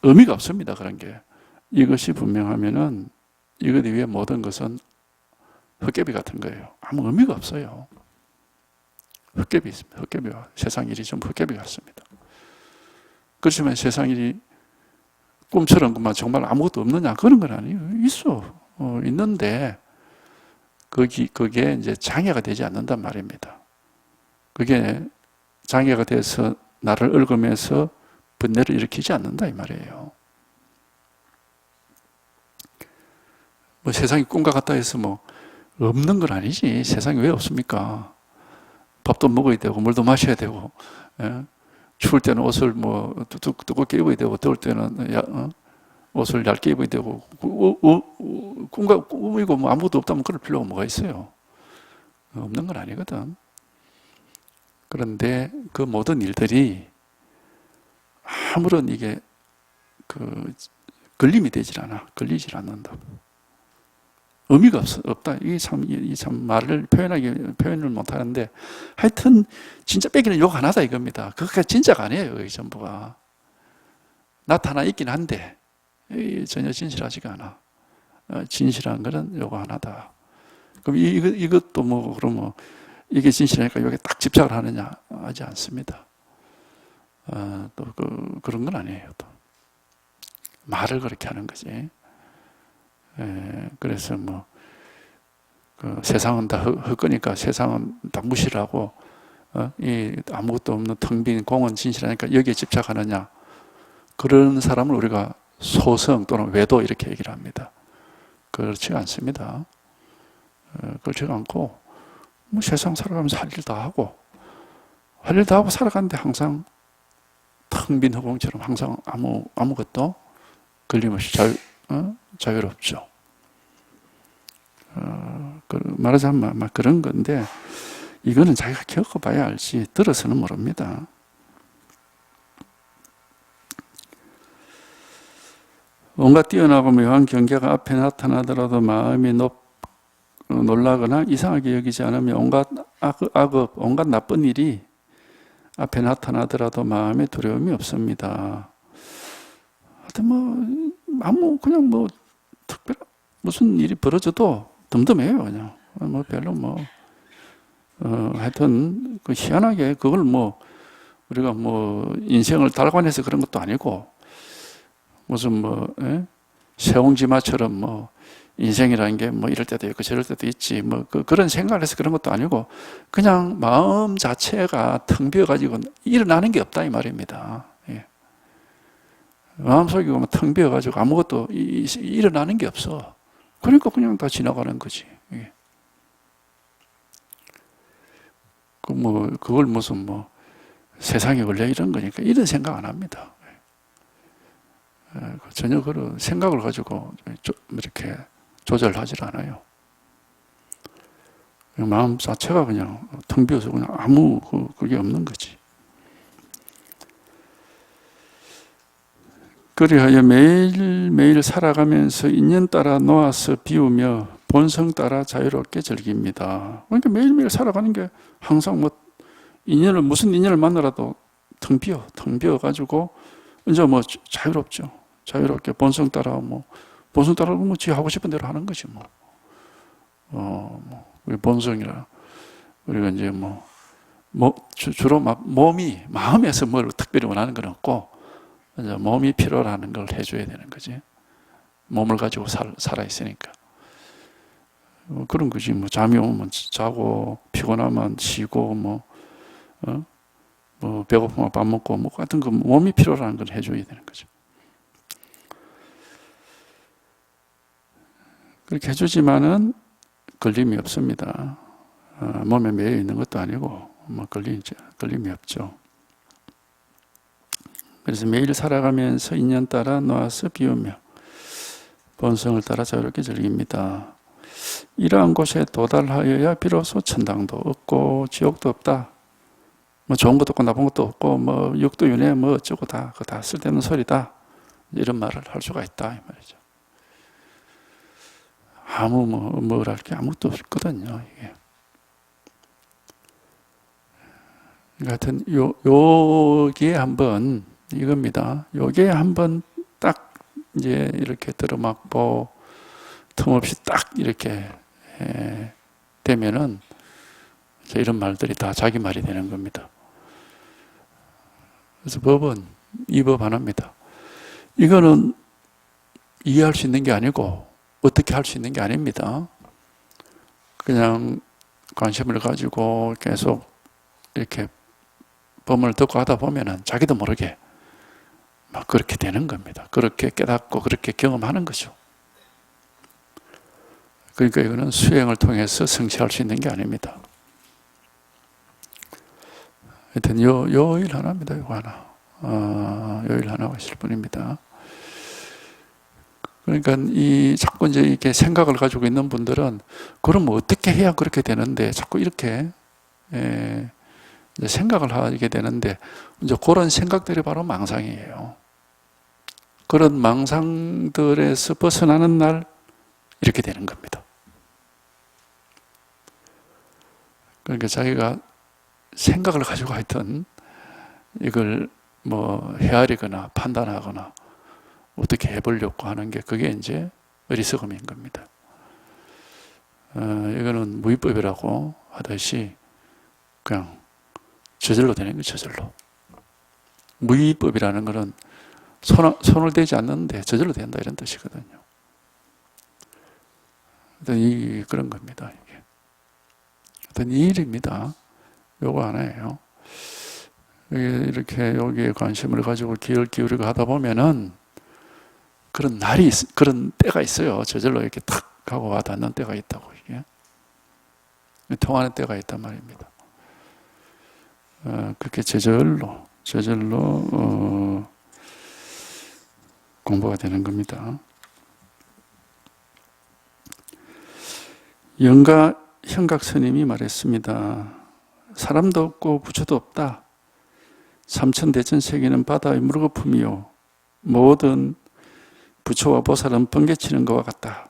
의미가 없습니다. 그런 게 이것이 분명하면은 이것 위에 모든 것은 헛개비 같은 거예요. 아무 의미가 없어요. 헛개비 있습니다. 헛개비와 세상 일이 좀 헛개비 같습니다. 그렇지만 세상 일이 꿈처럼 정말 아무것도 없느냐 그런 건 아니에요. 있어. 있는데 그게 이제 장애가 되지 않는단 말입니다. 그게 장애가 돼서 나를 얽으면서 번뇌를 일으키지 않는다 이 말이에요. 세상이 꿈과 같다 해서 없는 건 아니지. 세상이 왜 없습니까? 밥도 먹어야 되고 물도 마셔야 되고 추울 때는 옷을 두껍게 입어야 되고 더울 때는 옷을 얇게 입어야 되고 꿈이고 아무것도 없다면 그럴 필요가 뭐가 있어요. 없는 건 아니거든. 그런데 그 모든 일들이 아무런 이게 걸림이 되질 않아. 걸리질 않는다. 의미가 없다. 이게 참 말을 표현을 못 하는데 하여튼 진짜 빼기는 욕 하나다 이겁니다. 그게 진짜가 아니에요. 이 전부가. 나타나 있긴 한데 전혀 진실하지가 않아. 진실한 것은 요거 하나다. 그럼 이것도 그러면 이게 진실하니까 여기 딱 집착을 하느냐? 하지 않습니다. 또 그런 건 아니에요. 또 말을 그렇게 하는 거지. 그래서 뭐 그 세상은 다 헛거니까 세상은 다 무시를 하고 이 아무것도 없는 텅 빈 공은 진실하니까 여기에 집착하느냐, 그런 사람을 우리가 소성 또는 외도 이렇게 얘기를 합니다. 그렇지 않습니다. 그렇지 않고 뭐 세상 살아가면서 할 일 다 하고 할 일 다 하고 살아가는데 항상 텅 빈 허공처럼 항상 아무것도 걸림없이 자유롭죠. 말하자면 막 그런 건데, 이거는 자기가 겪어봐야 알지 들어서는 모릅니다. 온갖 뛰어나고 묘한 경계가 앞에 나타나더라도 마음이 놀라거나 이상하게 여기지 않으며 온갖 악업, 온갖 나쁜 일이 앞에 나타나더라도 마음에 두려움이 없습니다. 하여튼 뭐 그냥 뭐 특별한 무슨 일이 벌어져도 덤덤해요. 그냥 뭐 별로 하여튼 그 희한하게 그걸 우리가 인생을 달관해서 그런 것도 아니고 무슨 세옹지마처럼 인생이라는 게 이럴 때도 있고 저럴 때도 있지 그런 생각을 해서 그런 것도 아니고 그냥 마음 자체가 텅 비어가지고 일어나는 게 없다 이 말입니다. 예. 마음속이 텅 비어가지고 아무것도 일어나는 게 없어. 그러니까 그냥 다 지나가는 거지. 예. 그걸 무슨 세상이 원래 이런 거니까 이런 생각 안 합니다. 전혀 그런 생각을 가지고 이렇게 조절하지 않아요. 마음 자체가 그냥 텅 비어서 그냥 아무 그게 없는 거지. 그리하여 매일매일 살아가면서 인연 따라 놓아서 비우며 본성 따라 자유롭게 즐깁니다. 그러니까 매일매일 살아가는 게 항상 무슨 인연을 만나라도 텅 비어가지고 이제 자유롭죠. 자유롭게 본성 따라 본성 따라 지 하고 싶은 대로 하는 거지 우리 본성이라 우리가 이제 주로 마음에서 뭘 특별히 원하는 건 없고 이제 몸이 필요로 걸 해줘야 되는 거지. 몸을 가지고 살아 있으니까 그런 거지. 잠이 오면 자고 피곤하면 쉬고 배고프면 밥 먹고 같은 거 몸이 필요로 걸 해줘야 되는 거죠. 그렇게 해주지만은 걸림이 없습니다. 몸에 매여 있는 것도 아니고 걸림이 없죠. 그래서 매일 살아가면서 인연 따라 놓아서 비우며 본성을 따라 자유롭게 즐깁니다. 이러한 곳에 도달하여야 비로소 천당도 없고 지옥도 없다. 좋은 것도 없고 나쁜 것도 없고 육도윤회 어쩌고 다 쓸데없는 소리다. 이런 말을 할 수가 있다 이 말이죠. 아무 할 게 아무것도 없거든요. 이게. 하여튼 요게 한번 이겁니다. 요게 한번 딱 이제 이렇게 들어맞고 틈없이 딱 이렇게 되면은 이런 말들이 다 자기 말이 되는 겁니다. 그래서 법은 이 법 하나입니다. 이거는 이해할 수 있는 게 아니고 어떻게 할 수 있는 게 아닙니다. 그냥 관심을 가지고 계속 이렇게 법을 듣고 하다 보면은 자기도 모르게 그렇게 되는 겁니다. 그렇게 깨닫고 그렇게 경험하는 거죠. 그러니까 이거는 수행을 통해서 성취할 수 있는 게 아닙니다. 하여튼 요 일 하나입니다. 요거 하나. 요 일 하나가 있을 뿐입니다. 그러니까 자꾸 이제 이렇게 생각을 가지고 있는 분들은 그럼 어떻게 해야 그렇게 되는데 자꾸 이렇게 이제 생각을 하게 되는데 이제 그런 생각들이 바로 망상이에요. 그런 망상들에서 벗어나는 날 이렇게 되는 겁니다. 그러니까 자기가 생각을 가지고 하여튼 이걸 헤아리거나 판단하거나 어떻게 해보려고 하는 게 그게 이제 어리석음인 겁니다. 이거는 무위법이라고 하듯이 그냥 저절로 되는 거예요. 저절로. 무위법이라는 것은 손을 대지 않는데 저절로 된다 이런 뜻이거든요. 그런 겁니다. 이게. 어떤 일입니다. 요거 하나예요. 이렇게 여기에 관심을 가지고 기울이고 하다 보면은 그런 그런 때가 있어요. 저절로 이렇게 탁 하고 와닿는 때가 있다고, 이게. 통하는 때가 있단 말입니다. 그렇게 저절로 공부가 되는 겁니다. 영가 현각 스님이 말했습니다. 사람도 없고 부처도 없다. 삼천대천세계는 바다의 물거품이요 모든 부처와 보살은 번개치는 것과 같다.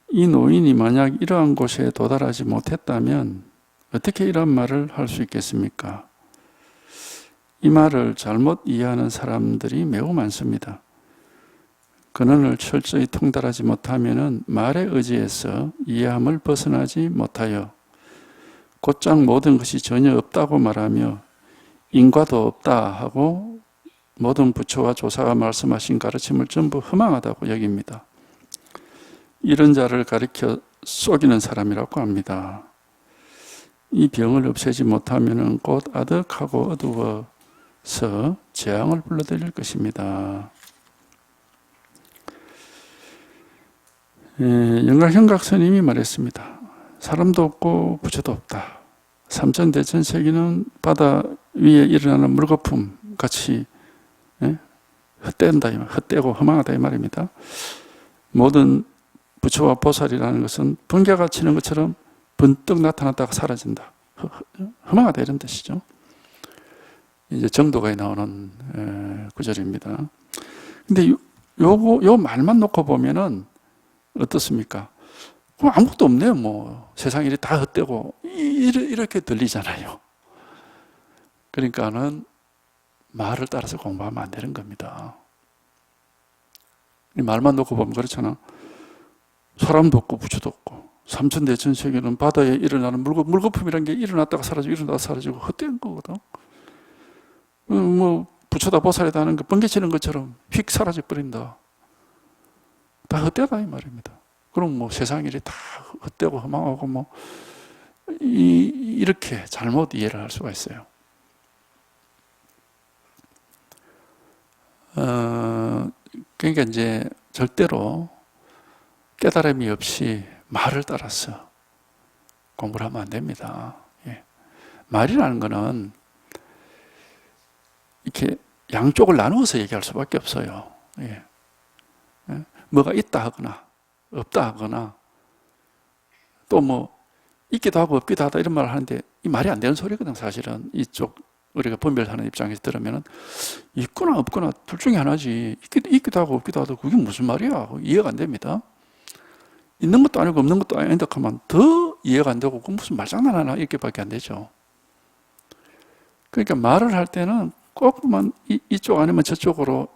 이 노인이 만약 이러한 곳에 도달하지 못했다면 어떻게 이런 말을 할 수 있겠습니까? 이 말을 잘못 이해하는 사람들이 매우 많습니다. 근원을 철저히 통달하지 못하면 말에 의지해서 이해함을 벗어나지 못하여 곧장 모든 것이 전혀 없다고 말하며 인과도 없다 하고 모든 부처와 조사가 말씀하신 가르침을 전부 허망하다고 여깁니다. 이런 자를 가리켜 속이는 사람이라고 합니다. 이 병을 없애지 못하면 곧 아득하고 어두워서 재앙을 불러들일 것입니다. 영가현각 스님이 말했습니다. 사람도 없고 부처도 없다. 삼천대천세계는 바다 위에 일어나는 물거품 같이 헛된다, 헛되고 허망하다 이 말입니다. 모든 부처와 보살이라는 것은 번개가 치는 것처럼 번뜩 나타났다가 사라진다. 허망하다 이런 뜻이죠. 이제 정도가에 나오는 구절입니다. 근데 요 말만 놓고 보면은 어떻습니까? 그럼 아무것도 없네요. 뭐 세상 일이 다 헛되고 이렇게 들리잖아요. 그러니까는 말을 따라서 공부하면 안 되는 겁니다. 이 말만 놓고 보면 그렇잖아. 사람도 없고 부처도 없고 삼천대천세계는 바다에 일어나는 물거품이라는 게 일어났다가 사라지고 일어났다가 사라지고 헛된 거거든. 뭐 부처다 보살이다 하는 거 번개치는 것처럼 휙 사라져 버린다. 다 헛되다 이 말입니다. 그럼 뭐 세상 일이 다 헛되고 허망하고 뭐 이렇게 잘못 이해를 할 수가 있어요. 그러니까 이제 절대로 깨달음이 없이 말을 따라서 공부를 하면 안 됩니다. 예. 말이라는 거는 이렇게 양쪽을 나누어서 얘기할 수밖에 없어요. 예. 예. 뭐가 있다 하거나 없다 하거나 또 뭐 있기도 하고 없기도 하다 이런 말을 하는데 이 말이 안 되는 소리거든. 사실은 이쪽 우리가 분별하는 입장에서 들으면 있거나 없거나 둘 중에 하나지. 있기도 하고 없기도 하고 그게 무슨 말이야? 이해가 안 됩니다. 있는 것도 아니고 없는 것도 아닌다 하면 더 이해가 안 되고 그건 무슨 말장난 하나 이렇게밖에 안 되죠. 그러니까 말을 할 때는 꼭만 이쪽 아니면 저쪽으로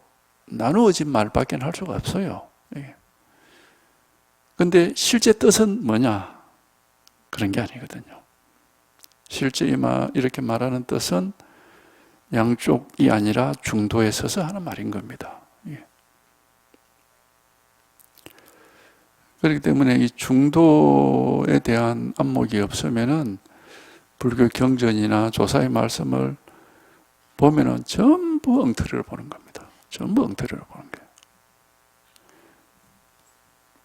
나누어진 말밖에 할 수가 없어요. 그런데 실제 뜻은 뭐냐? 그런 게 아니거든요. 실제 이렇게 말하는 뜻은 양쪽이 아니라 중도에 서서 하는 말인 겁니다. 그렇기 때문에 이 중도에 대한 안목이 없으면은 불교 경전이나 조사의 말씀을 보면은 전부 엉터리를 보는 겁니다. 전부 엉터리를 보는 거예요.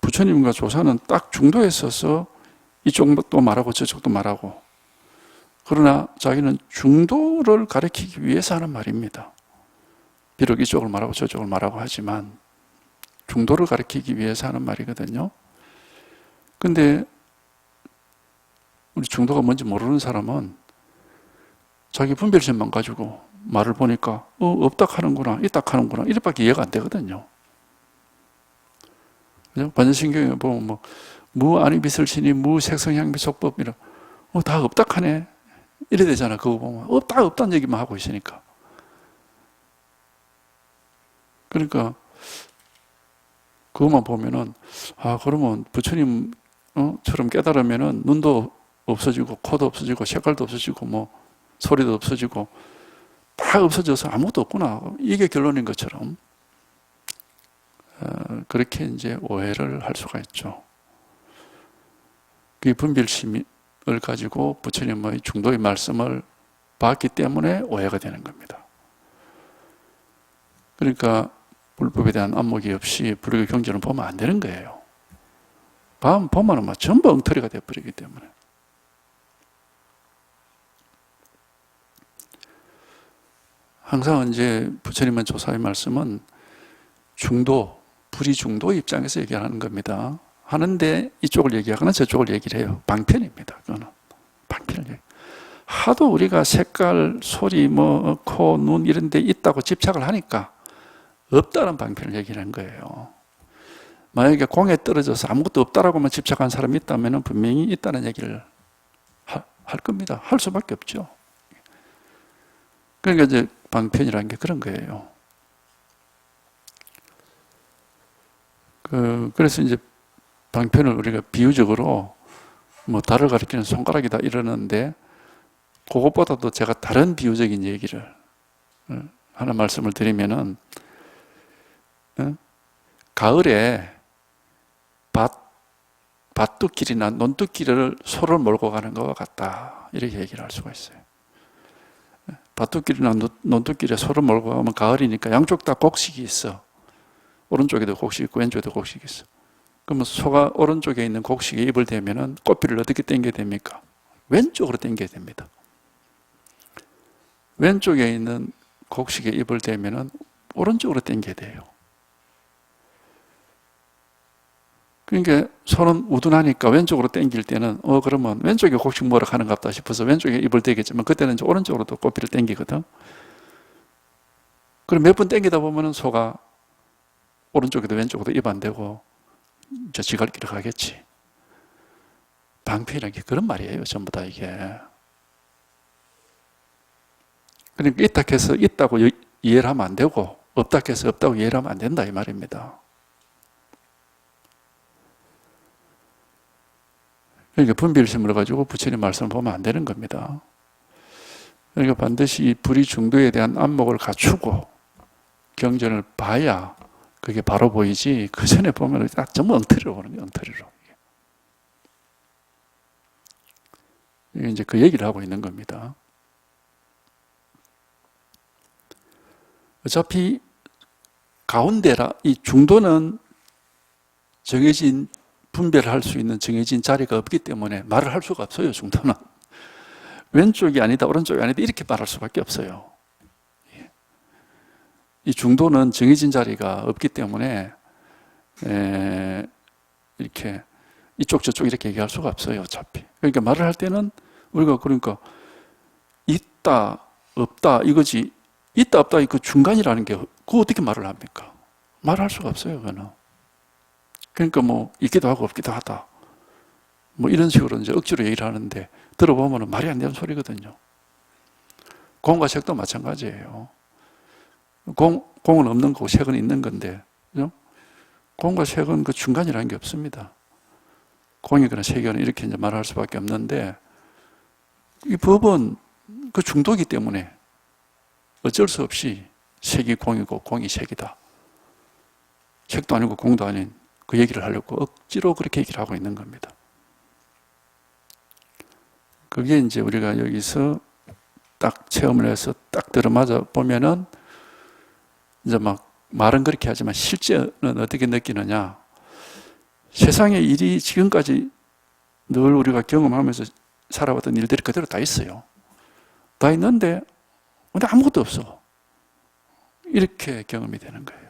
부처님과 조사는 딱 중도에 서서 이쪽도 말하고 저쪽도 말하고 그러나 자기는 중도를 가리키기 위해서 하는 말입니다. 비록 이쪽을 말하고 저쪽을 말하고 하지만 중도를 가리키기 위해서 하는 말이거든요. 근데 우리 중도가 뭔지 모르는 사람은 자기 분별심만 가지고 말을 보니까 없다 하는구나, 있다 하는구나 이렇게밖에 이해가 안 되거든요. 반전신경에 보면 뭐 무아니 비설신이 무색성향비속법 이런 다 없다 하네 이래 되잖아. 그거 보면 없다는 얘기만 하고 있으니까. 그러니까 그것만 보면은 그러면 부처님처럼 깨달으면은 눈도 없어지고 코도 없어지고 색깔도 없어지고 뭐 소리도 없어지고 다 없어져서 아무것도 없구나. 이게 결론인 것처럼 그렇게 이제 오해를 할 수가 있죠. 그 분별심을 가지고 부처님의 중도의 말씀을 봤기 때문에 오해가 되는 겁니다. 그러니까 불법에 대한 안목이 없이 불교 경전을 보면 안 되는 거예요. 보면은 막 전부 엉터리가 되어버리기 때문에. 항상 이제 부처님의 조사의 말씀은 중도, 불의 중도의 입장에서 얘기하는 겁니다. 하는데 이쪽을 얘기하거나 저쪽을 얘기를 해요. 방편입니다. 그거는 방편을 얘기. 하도 우리가 색깔, 소리, 코, 눈 이런 데 있다고 집착을 하니까 없다는 방편을 얘기하는 거예요. 만약에 공에 떨어져서 아무것도 없다라고만 집착한 사람이 있다면 분명히 있다는 얘기를 할 겁니다. 할 수밖에 없죠. 그러니까 이제 방편이라는 게 그런 거예요. 그래서 이제 방편을 우리가 비유적으로 달을 가리키는 손가락이다 이러는데 그것보다도 제가 다른 비유적인 얘기를 하나 말씀을 드리면은 가을에 밭둑길이나 논둑길을 소를 몰고 가는 것과 같다 이렇게 얘기를 할 수가 있어요. 밭둑길이나 논둑길에 소를 몰고 가면 가을이니까 양쪽 다 곡식이 있어. 오른쪽에도 곡식이 있고 왼쪽에도 곡식이 있어. 그러면 소가 오른쪽에 있는 곡식에 입을 대면은 꼬피를 어떻게 당겨야 됩니까? 왼쪽으로 당겨야 됩니다. 왼쪽에 있는 곡식에 입을 대면은 오른쪽으로 당겨야 돼요. 그러니까 손은 우둔하니까 왼쪽으로 당길 때는 그러면 왼쪽에 곡식 먹으러 가는갑다 싶어서 왼쪽에 입을 대겠지만 그때는 이제 오른쪽으로도 꼬피를 당기거든. 그럼 몇 번 당기다 보면은 소가 오른쪽에도 왼쪽에도 입 안 대고 저 지갈 길을 가겠지. 방편이라는 게 그런 말이에요. 전부 다 이게. 그러니까 있다 해서 있다고 이해를 하면 안 되고 없다 해서 없다고 이해를 하면 안 된다 이 말입니다. 그러니까 분별심을 가지고 부처님 말씀을 보면 안 되는 겁니다. 그러니까 반드시 불의 중도에 대한 안목을 갖추고 경전을 봐야 그게 바로 보이지 그 전에 보면 전부 엉터리로 보는 거예요. 엉터리로. 이게 이제 그 얘기를 하고 있는 겁니다. 어차피 가운데라 이 중도는 정해진 분별할 수 있는 정해진 자리가 없기 때문에 말을 할 수가 없어요. 중도는 왼쪽이 아니다 오른쪽이 아니다 이렇게 말할 수밖에 없어요. 이 중도는 정해진 자리가 없기 때문에 이렇게 이쪽 저쪽 이렇게 얘기할 수가 없어요. 어차피. 그러니까 말을 할 때는 우리가 그러니까 있다 없다 이거지 있다 없다 그 중간이라는 게 그거 어떻게 말을 합니까? 말할 수가 없어요. 그거는. 그러니까 있기도 하고 없기도 하다. 이런 식으로 이제 억지로 얘기를 하는데 들어보면 말이 안 되는 소리거든요. 공과 색도 마찬가지예요. 공은 없는 거고 색은 있는 건데, 그죠? 공과 색은 그 중간이라는 게 없습니다. 공이거나 색이거나 이렇게 이제 말할 수밖에 없는데, 이 법은 그 중도이기 때문에 어쩔 수 없이 색이 공이고 공이 색이다. 색도 아니고 공도 아닌 그 얘기를 하려고 억지로 그렇게 얘기를 하고 있는 겁니다. 그게 이제 우리가 여기서 딱 체험을 해서 딱 들어맞아 보면은 이제 말은 그렇게 하지만 실제는 어떻게 느끼느냐. 세상의 일이 지금까지 늘 우리가 경험하면서 살아왔던 일들이 그대로 다 있어요. 다 있는데 근데 아무것도 없어. 이렇게 경험이 되는 거예요.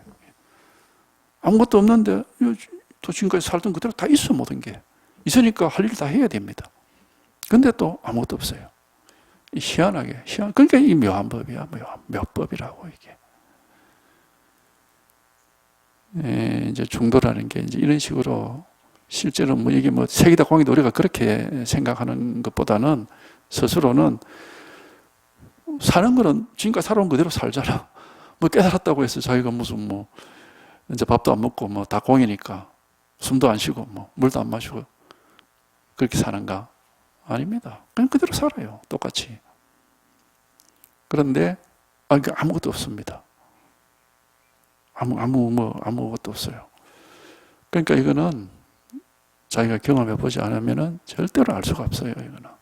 아무것도 없는데 또 지금까지 살던 그대로 다 있어 모든 게. 있으니까 할 일 다 해야 됩니다. 근데 또 아무것도 없어요. 희한하게 그러니까 이 묘한 법이야. 묘법이라고 이게. 이제 중도라는 게 이제 이런 식으로 실제로 이게 색이다 공이다 우리가 그렇게 생각하는 것보다는 스스로는 사는 거는 지금까지 살아온 그대로 살잖아. 깨달았다고 해서 자기가 무슨 이제 밥도 안 먹고 다 공이니까 숨도 안 쉬고 물도 안 마시고 그렇게 사는가? 아닙니다. 그냥 그대로 살아요. 똑같이. 그런데 아무것도 없습니다. 아무것도 없어요. 그러니까 이거는 자기가 경험해 보지 않으면은 절대로 알 수가 없어요, 이거는.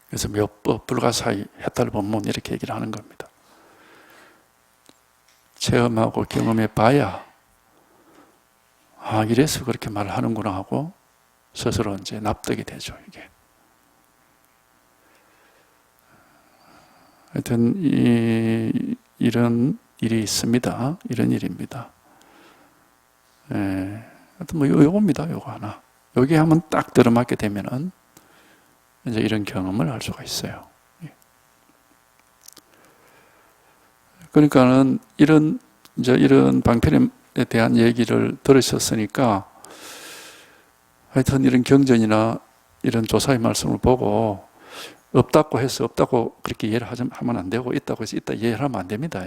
그래서 묘법 불가사의 해탈법문 이렇게 얘기를 하는 겁니다. 체험하고 경험해 봐야 이래서 그렇게 말을 하는구나 하고 스스로 이제 납득이 되죠, 이게. 하여튼 이런 일이 있습니다. 이런 일입니다. 하여튼 뭐 요겁니다, 요거 하나. 여기 한번 딱 들어맞게 되면은 이제 이런 경험을 할 수가 있어요. 그러니까는 이런 방편에 대한 얘기를 들으셨으니까 하여튼 이런 경전이나 이런 조사의 말씀을 보고 없다고 해서 없다고 그렇게 이해를 하면 안 되고 있다고 해서 있다 이해를 하면 안 됩니다.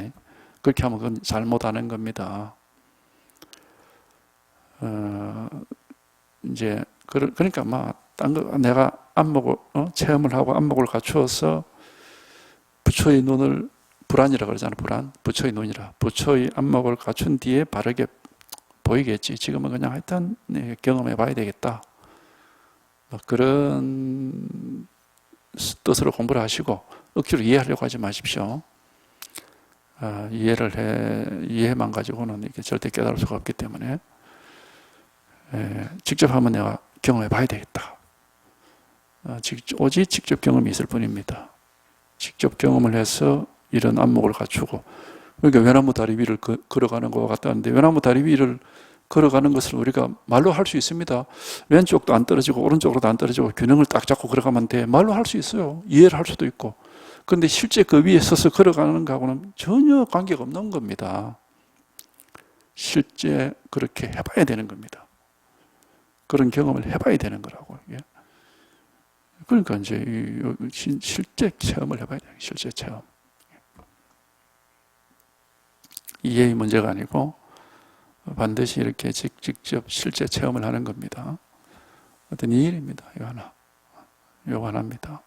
그렇게 하면 그건 잘못하는 겁니다. 이제 그러니까 딴 거 내가 안목을 체험을 하고 안목을 갖추어서 부처의 눈을 불안이라 그러잖아. 불안. 부처의 눈이라. 부처의 안목을 갖춘 뒤에 바르게 보이겠지. 지금은 그냥 하여튼 경험해 봐야 되겠다. 그런 뜻으로 공부를 하시고 억지로 이해하려고 하지 마십시오. 이해만 가지고는 이렇게 절대 깨달을 수가 없기 때문에 직접 한번 내가 경험해 봐야 되겠다. 오직 직접 경험이 있을 뿐입니다. 직접 경험을 해서 이런 안목을 갖추고, 그러니까 외나무 다리 위를 걸어가는 것과 같다는데, 외나무 다리 위를 걸어가는 것을 우리가 말로 할 수 있습니다. 왼쪽도 안 떨어지고 오른쪽으로도 안 떨어지고 균형을 딱 잡고 걸어가면 돼. 말로 할 수 있어요. 이해를 할 수도 있고. 그런데 실제 그 위에 서서 걸어가는 거하고는 전혀 관계가 없는 겁니다. 실제 그렇게 해봐야 되는 겁니다. 그런 경험을 해봐야 되는 거라고. 그러니까 이제 실제 체험을 해봐야 돼요. 실제 체험. 이해의 문제가 아니고 반드시 이렇게 직접 실제 체험을 하는 겁니다. 어떤 이 일입니다. 이거 하나입니다.